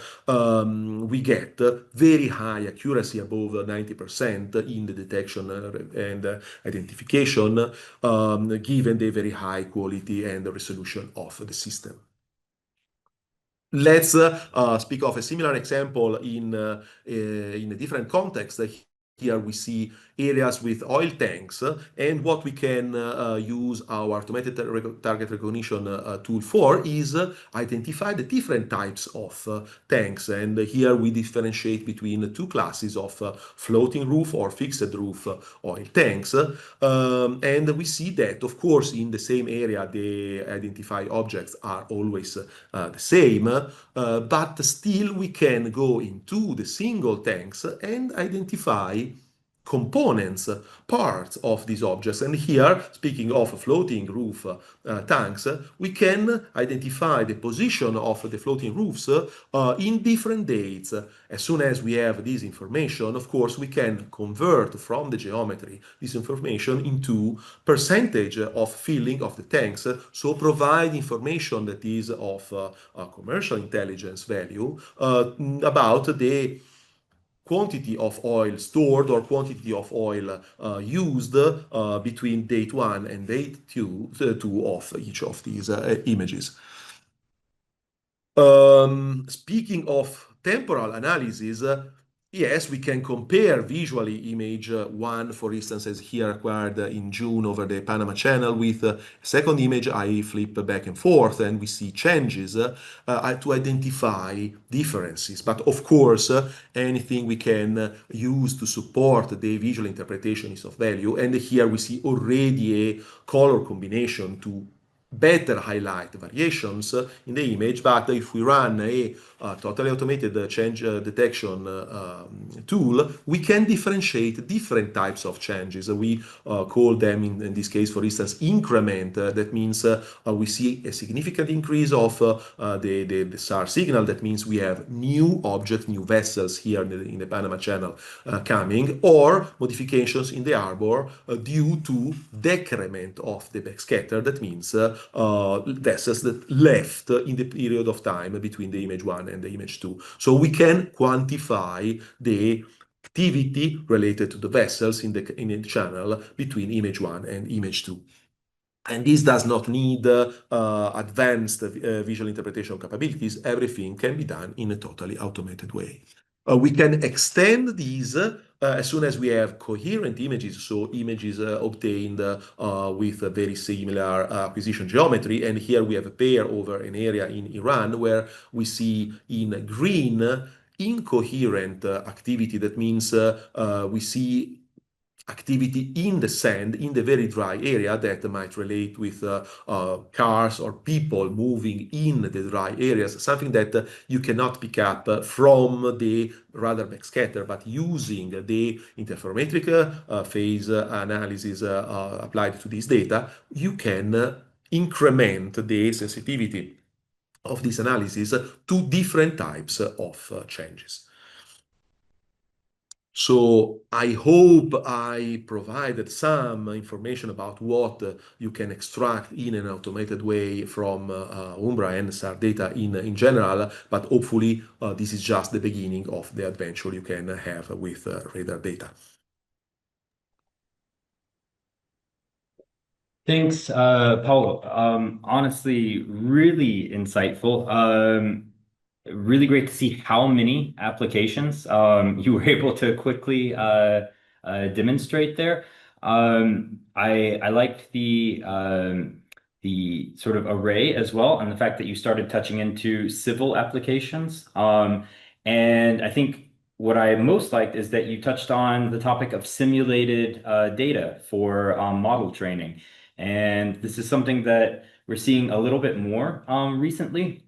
we get very high accuracy, above 90% in the detection and identification, given the very high quality and resolution of the system. Let's speak of a similar example in a different context. Here we see areas with oil tanks, and what we can use our automated target recognition tool for is identify the different types of tanks. And here we differentiate between two classes of floating roof or fixed roof oil tanks. And we see that, of course, in the same area, the identified objects are always the same, but still we can go into the single tanks and identify components, parts of these objects. And here, speaking of floating roof tanks, we can identify the position of the floating roofs in different dates. As soon as we have this information, of course, we can convert from the geometry this information into percentage of filling of the tanks, so provide information that is of commercial intelligence value about the quantity of oil stored or quantity of oil used between date 1 and date 2 of each of these images. Speaking of temporal analysis, yes, we can compare visually image 1, for instance, as here acquired in June over the Panama Channel, with a second image I flip back and forth, and we see changes to identify differences. But of course, anything we can use to support the visual interpretation is of value. And here we see already a color combination to better highlight variations in the image. But if we run a totally automated change detection tool, we can differentiate different types of changes. We call them, in this case, for instance, increment. That means we see a significant increase of the SAR signal. That means we have new objects, new vessels here in the Panama Channel coming, or modifications in the harbor due to decrement of the backscatter. That means vessels that left in the period of time between the image 1 and the image 2. So we can quantify the activity related to the vessels in the channel between image 1 and image 2. And this does not need advanced visual interpretation capabilities. Everything can be done in a totally automated way. We can extend these as soon as we have coherent images, so images obtained with a very similar acquisition geometry. And here we have a pair over an area in Iran where we see in green incoherent activity. That means we see activity in the sand, in the very dry area that might relate with cars or people moving in the dry areas, something that you cannot pick up from the radar backscatter, but using the interferometric phase analysis applied to this data, you can increment the sensitivity of this analysis to different types of changes. So I hope I provided some information about what you can extract in an automated way from Umbra and SAR data in general, but hopefully this is just the beginning of the adventure you can have with radar data. Thanks, Paolo. Honestly, really insightful. Really great to see how many applications you were able to quickly demonstrate there. I liked the sort of array as well, and the fact that you started touching into civil applications. And I think what I most liked is that you touched on the topic of simulated data for model training. And this is something that we're seeing a little bit more recently.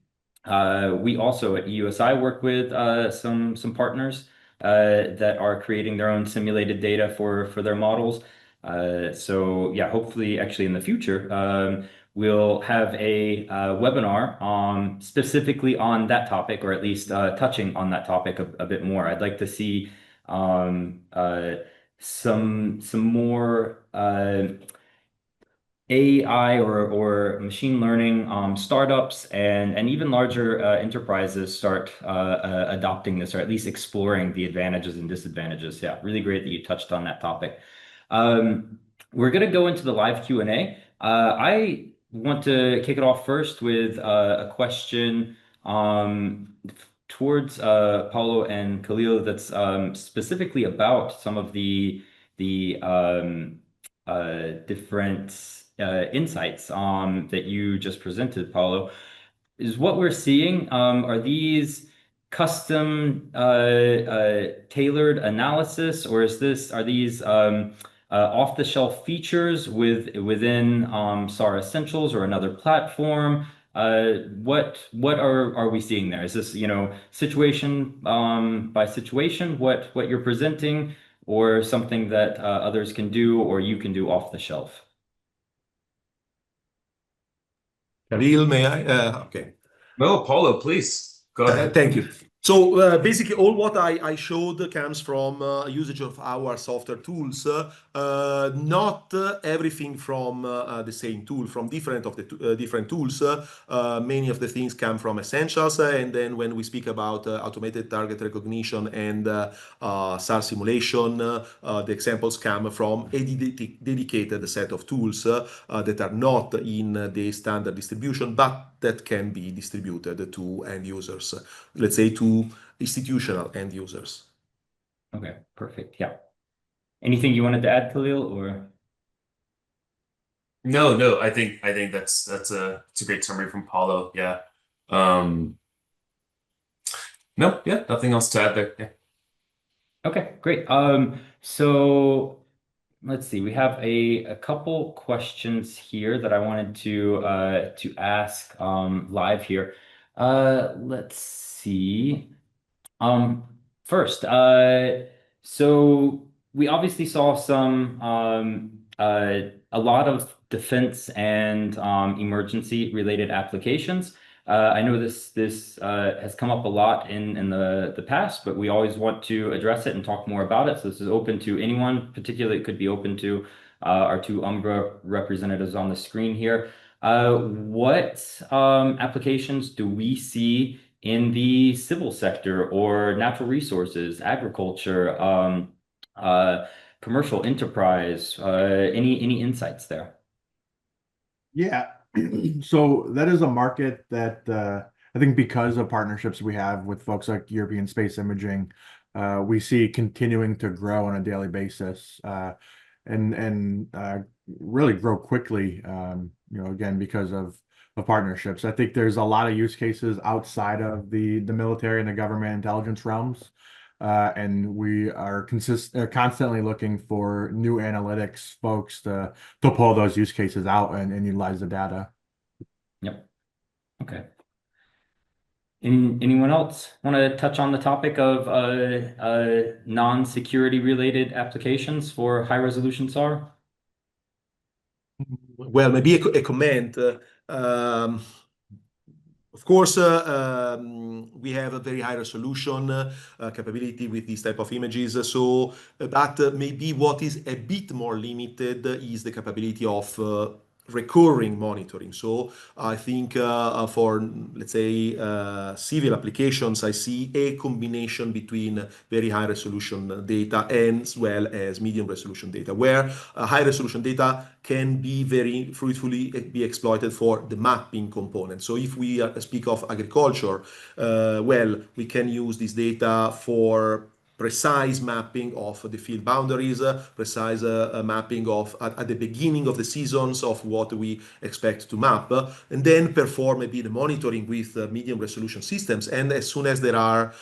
We also at EUSI work with some partners that are creating their own simulated data for their models. So yeah, hopefully actually in the future, we'll have a webinar specifically on that topic, or at least touching on that topic a bit more. I'd like to see some more AI or machine learning startups and even larger enterprises start adopting this, or at least exploring the advantages and disadvantages. Yeah, really great that you touched on that topic. We're going to go into the live Q&A. I want to kick it off first with a question towards Paolo and Khalil that's specifically about some of the different insights that you just presented, Paolo. Is what we're seeing, are these custom tailored analysis, or are these off-the-shelf features within SAR Essentials or another platform? What are we seeing there? Is this, situation by situation, what you're presenting, or something that others can do or you can do off the shelf? Khalil, may I? Okay. No, Paulo, please go ahead. Thank you. So basically, all what I showed comes from usage of our software tools, not everything from the same tool, from different tools. Many of the things come from Essentials, and then when we speak about automated target recognition and SAR simulation, the examples come from a dedicated set of tools that are not in the standard distribution, but that can be distributed to end users, let's say to institutional end users. Okay, perfect. Yeah. Anything you wanted to add, Khalil, or? No, I think that's a great summary from Paulo. Yeah. No, yeah, nothing else to add there. Yeah. Okay, great. So let's see. We have a couple questions here that I wanted to ask live here. Let's see. First, so we obviously saw a lot of defense and emergency related applications. I know this has come up a lot in the past, but we always want to address it and talk more about it. So this is open to anyone, particularly it could be open to our two Umbra representatives on the screen here. What applications do we see in the civil sector or natural resources, agriculture, commercial enterprise? Any insights there? Yeah. So that is a market that I think because of partnerships we have with folks like European Space Imaging, we see continuing to grow on a daily basis and really grow quickly, again, because of partnerships. I think there's a lot of use cases outside of the military and the government intelligence realms and we are constantly looking for new analytics folks to pull those use cases out and utilize the data. Yep. Okay. Anyone else want to touch on the topic of non-security related applications for high resolution SAR? Well, maybe a comment. Of course, we have a very high resolution capability with these type of images. So, but maybe what is a bit more limited is the capability of recurring monitoring. So I think for, let's say, civil applications, I see a combination between very high resolution data and as well as medium resolution data, where high resolution data can be very fruitfully be exploited for the mapping component. So if we speak of agriculture, well, we can use this data for precise mapping of the field boundaries, precise mapping of at the beginning of the seasons of what we expect to map, and then perform maybe the monitoring with medium resolution systems. And as soon as there are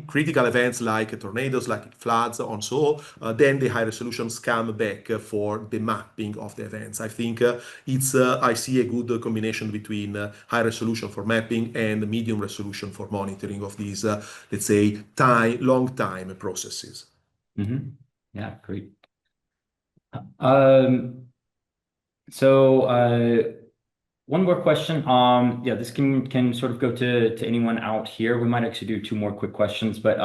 critical events like tornadoes, like floods, and so then the high resolutions come back for the mapping of the events. I think I see a good combination between high resolution for mapping and medium resolution for monitoring of these, let's say, long time processes. Mm-hmm. Yeah, great. So one more question. Yeah, this can sort of go to anyone out here. We might actually do two more quick questions, but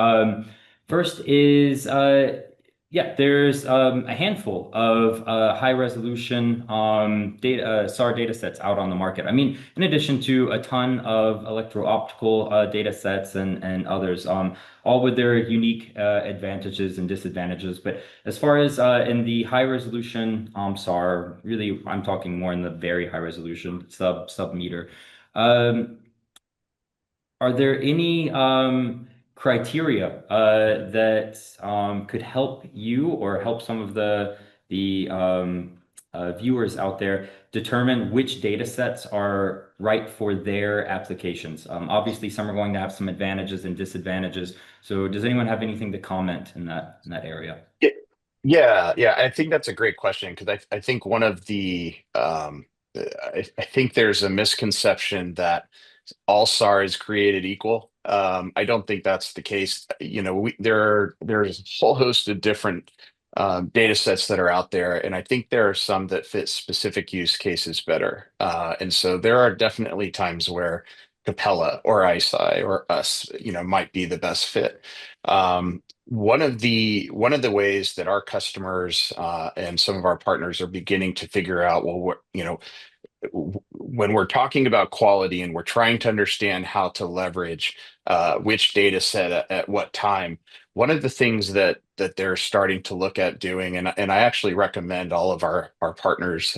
first is yeah, there's a handful of high resolution data SAR data sets out on the market. I mean, in addition to a ton of electro-optical data sets and others, all with their unique advantages and disadvantages. But as far as in the high resolution SAR, really, I'm talking more in the very high resolution sub-meter. Are there any criteria that could help you or help some of the viewers out there determine which data sets are right for their applications? Obviously, some are going to have some advantages and disadvantages. So does anyone have anything to comment in that area? Yeah, I think that's a great question because I think one of the I think there's a misconception that all SAR is created equal. I don't think that's the case. You know, there's a whole host of different data sets that are out there, and I think there are some that fit specific use cases better. And so there are definitely times where Capella or ISI or us, you know, might be the best fit. One of the ways that our customers and some of our partners are beginning to figure out, well, you know, when we're talking about quality and we're trying to understand how to leverage which data set at what time, one of the things that they're starting to look at doing, and I actually recommend all of our partners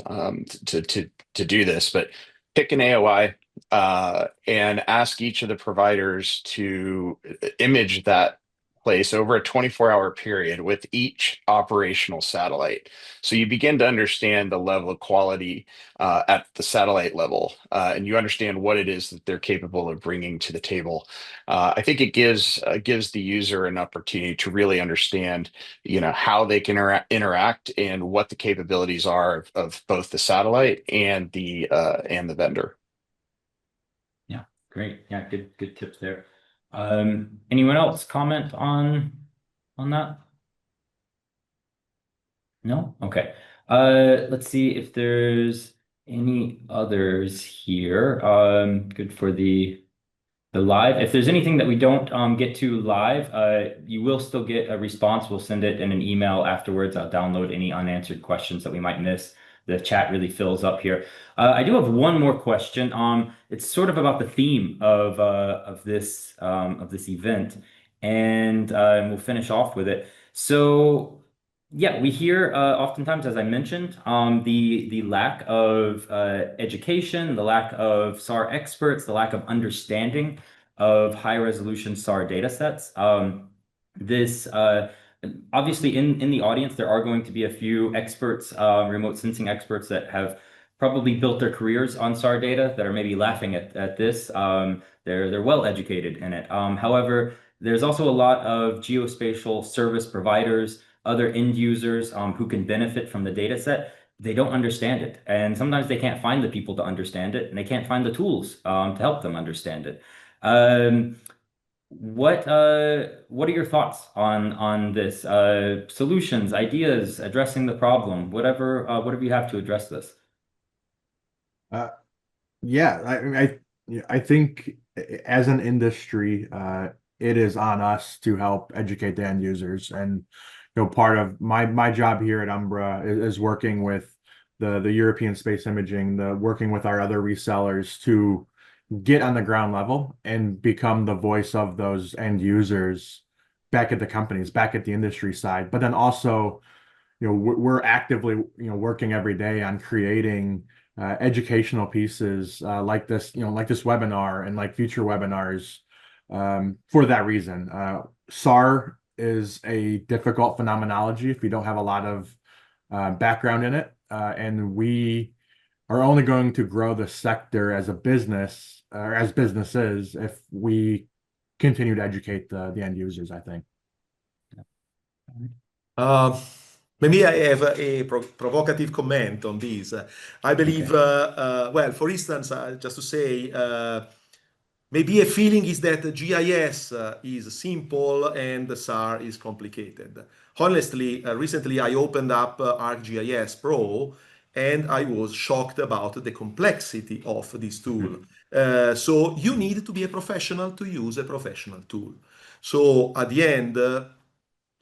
to do this, but pick an AOI and ask each of the providers to image that place over a 24-hour period with each operational satellite. So you begin to understand the level of quality at the satellite level, and you understand what it is that they're capable of bringing to the table. I think it gives the user an opportunity to really understand, you know, how they can interact and what the capabilities are of both the satellite and the vendor. Yeah, great. Yeah, good tips there. Anyone else comment on that? No? Okay. Let's see if there's any others here. Good for the live. If there's anything that we don't get to live, you will still get a response. We'll send it in an email afterwards. I'll download any unanswered questions that we might miss. The chat really fills up here. I do have one more question. It's sort of about the theme of this event, and we'll finish off with it. So. Yeah, we hear oftentimes, as I mentioned, the lack of education, the lack of SAR experts, the lack of understanding of high resolution SAR data sets. This obviously in the audience, there are going to be a few experts, remote sensing experts that have probably built their careers on SAR data that are maybe laughing at this. They're well educated in it. However, there's also a lot of geospatial service providers, other end users who can benefit from the data set. They don't understand it, and sometimes they can't find the people to understand it, and they can't find the tools to help them understand it. What are your thoughts on this? Solutions, ideas, addressing the problem, whatever you have to address this. Yeah, I think as an industry, it is on us to help educate the end users. And part of my job here at Umbra is working with the European Space Imaging, working with our other resellers to get on the ground level and become the voice of those end users back at the companies, back at the industry side. But then also, we're actively, working every day on creating educational pieces like this, like this webinar and like future webinars for that reason. SAR is a difficult phenomenology if you don't have a lot of background in it. And we are only going to grow the sector as a business or as businesses if we continue to educate the end users, I think. Maybe I have a provocative comment on this. I believe, well, for instance, just to say, maybe a feeling is that GIS is simple and the SAR is complicated. Honestly, recently I opened up ArcGIS Pro and I was shocked about the complexity of this tool. So you need to be a professional to use a professional tool. So at the end,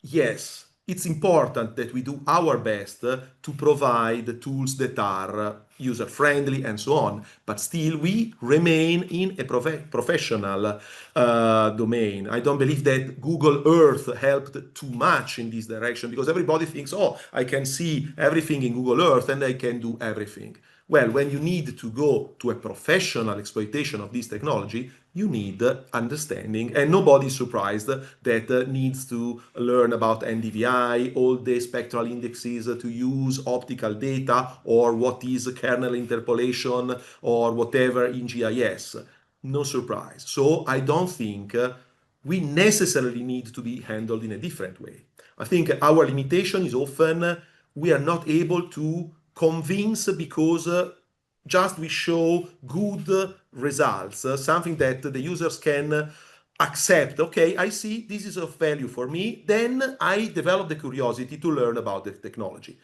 yes, it's important that we do our best to provide tools that are user-friendly and so on, but still we remain in a professional domain. I don't believe that Google Earth helped too much in this direction because everybody thinks, oh, I can see everything in Google Earth and I can do everything. Well, when you need to go to a professional exploitation of this technology, you need understanding, and nobody's surprised that needs to learn about NDVI, all the spectral indexes to use optical data, or what is kernel interpolation, or whatever in GIS. No surprise. So I don't think we necessarily need to be handled in a different way. I think our limitation is often we are not able to convince because just we show good results, something that the users can accept. Okay, I see this is of value for me. Then I develop the curiosity to learn about the technology.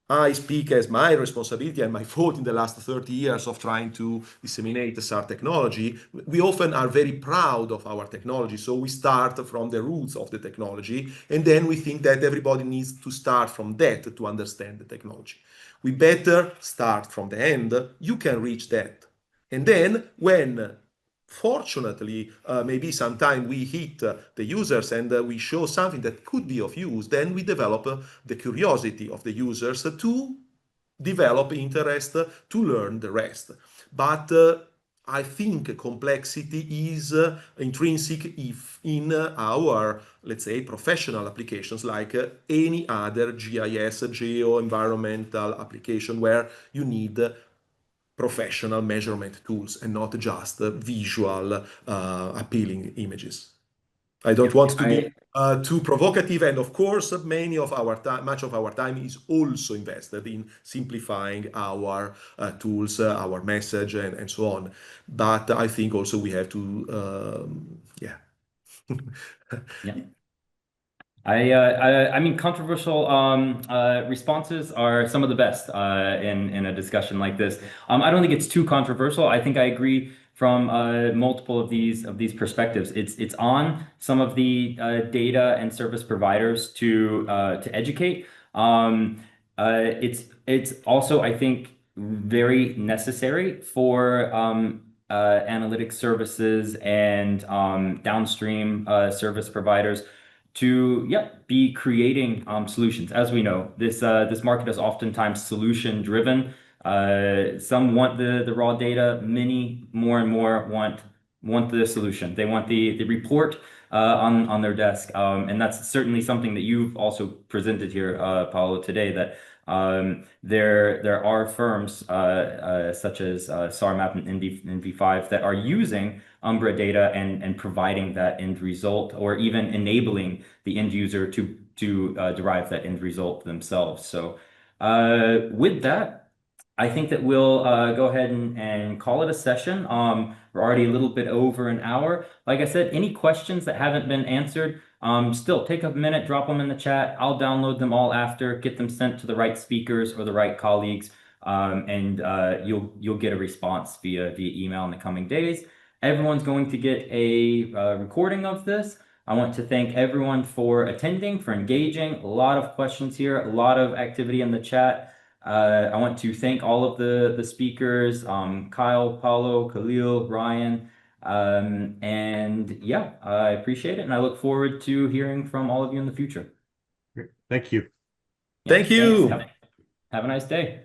I speak as my responsibility and my fault in the last 30 years of trying to disseminate the SAR technology. We often are very proud of our technology, so we start from the roots of the technology, and then we think that everybody needs to start from that to understand the technology. We better start from the end. You can reach that. And then when fortunately, maybe sometime we hit the users and we show something that could be of use, then we develop the curiosity of the users to develop interest to learn the rest. But I think complexity is intrinsic if in our, let's say, professional applications like any other GIS, geo-environmental application where you need professional measurement tools and not just visual appealing images. I don't want to be too provocative, and of course, much of our time is also invested in simplifying our tools, our message, and so on. But I think also we have to, yeah. Yeah. I mean, controversial responses are some of the best in a discussion like this. I don't think it's too controversial. I think I agree from multiple of these perspectives. It's on some of the data and service providers to educate. It's also, I think, very necessary for analytic services and downstream service providers to be creating solutions. As we know, this market is oftentimes solution driven. Some want the raw data, many more and more want the solution. They want the report on their desk, and that's certainly something that you've also presented here, Paolo, today. That There are firms such as SARmap and NV5 that are using Umbra data and providing that end result, or even enabling the end user to derive that end result themselves. So with that, I think that we'll go ahead and call it a session. We're already a little bit over an hour. Like I said, any questions that haven't been answered, still take a minute, drop them in the chat. I'll download them all after, get them sent to the right speakers or the right colleagues, and you'll get a response via email in the coming days. Everyone's going to get a recording of this. I want to thank everyone for attending, for engaging. A lot of questions here, a lot of activity in the chat. I want to thank all of the speakers, Kyle, Paulo, Khalil, Ryan, and yeah, I appreciate it, and I look forward to hearing from all of you in the future. Thank you. Yeah, Thank you. thanks. Have a nice day.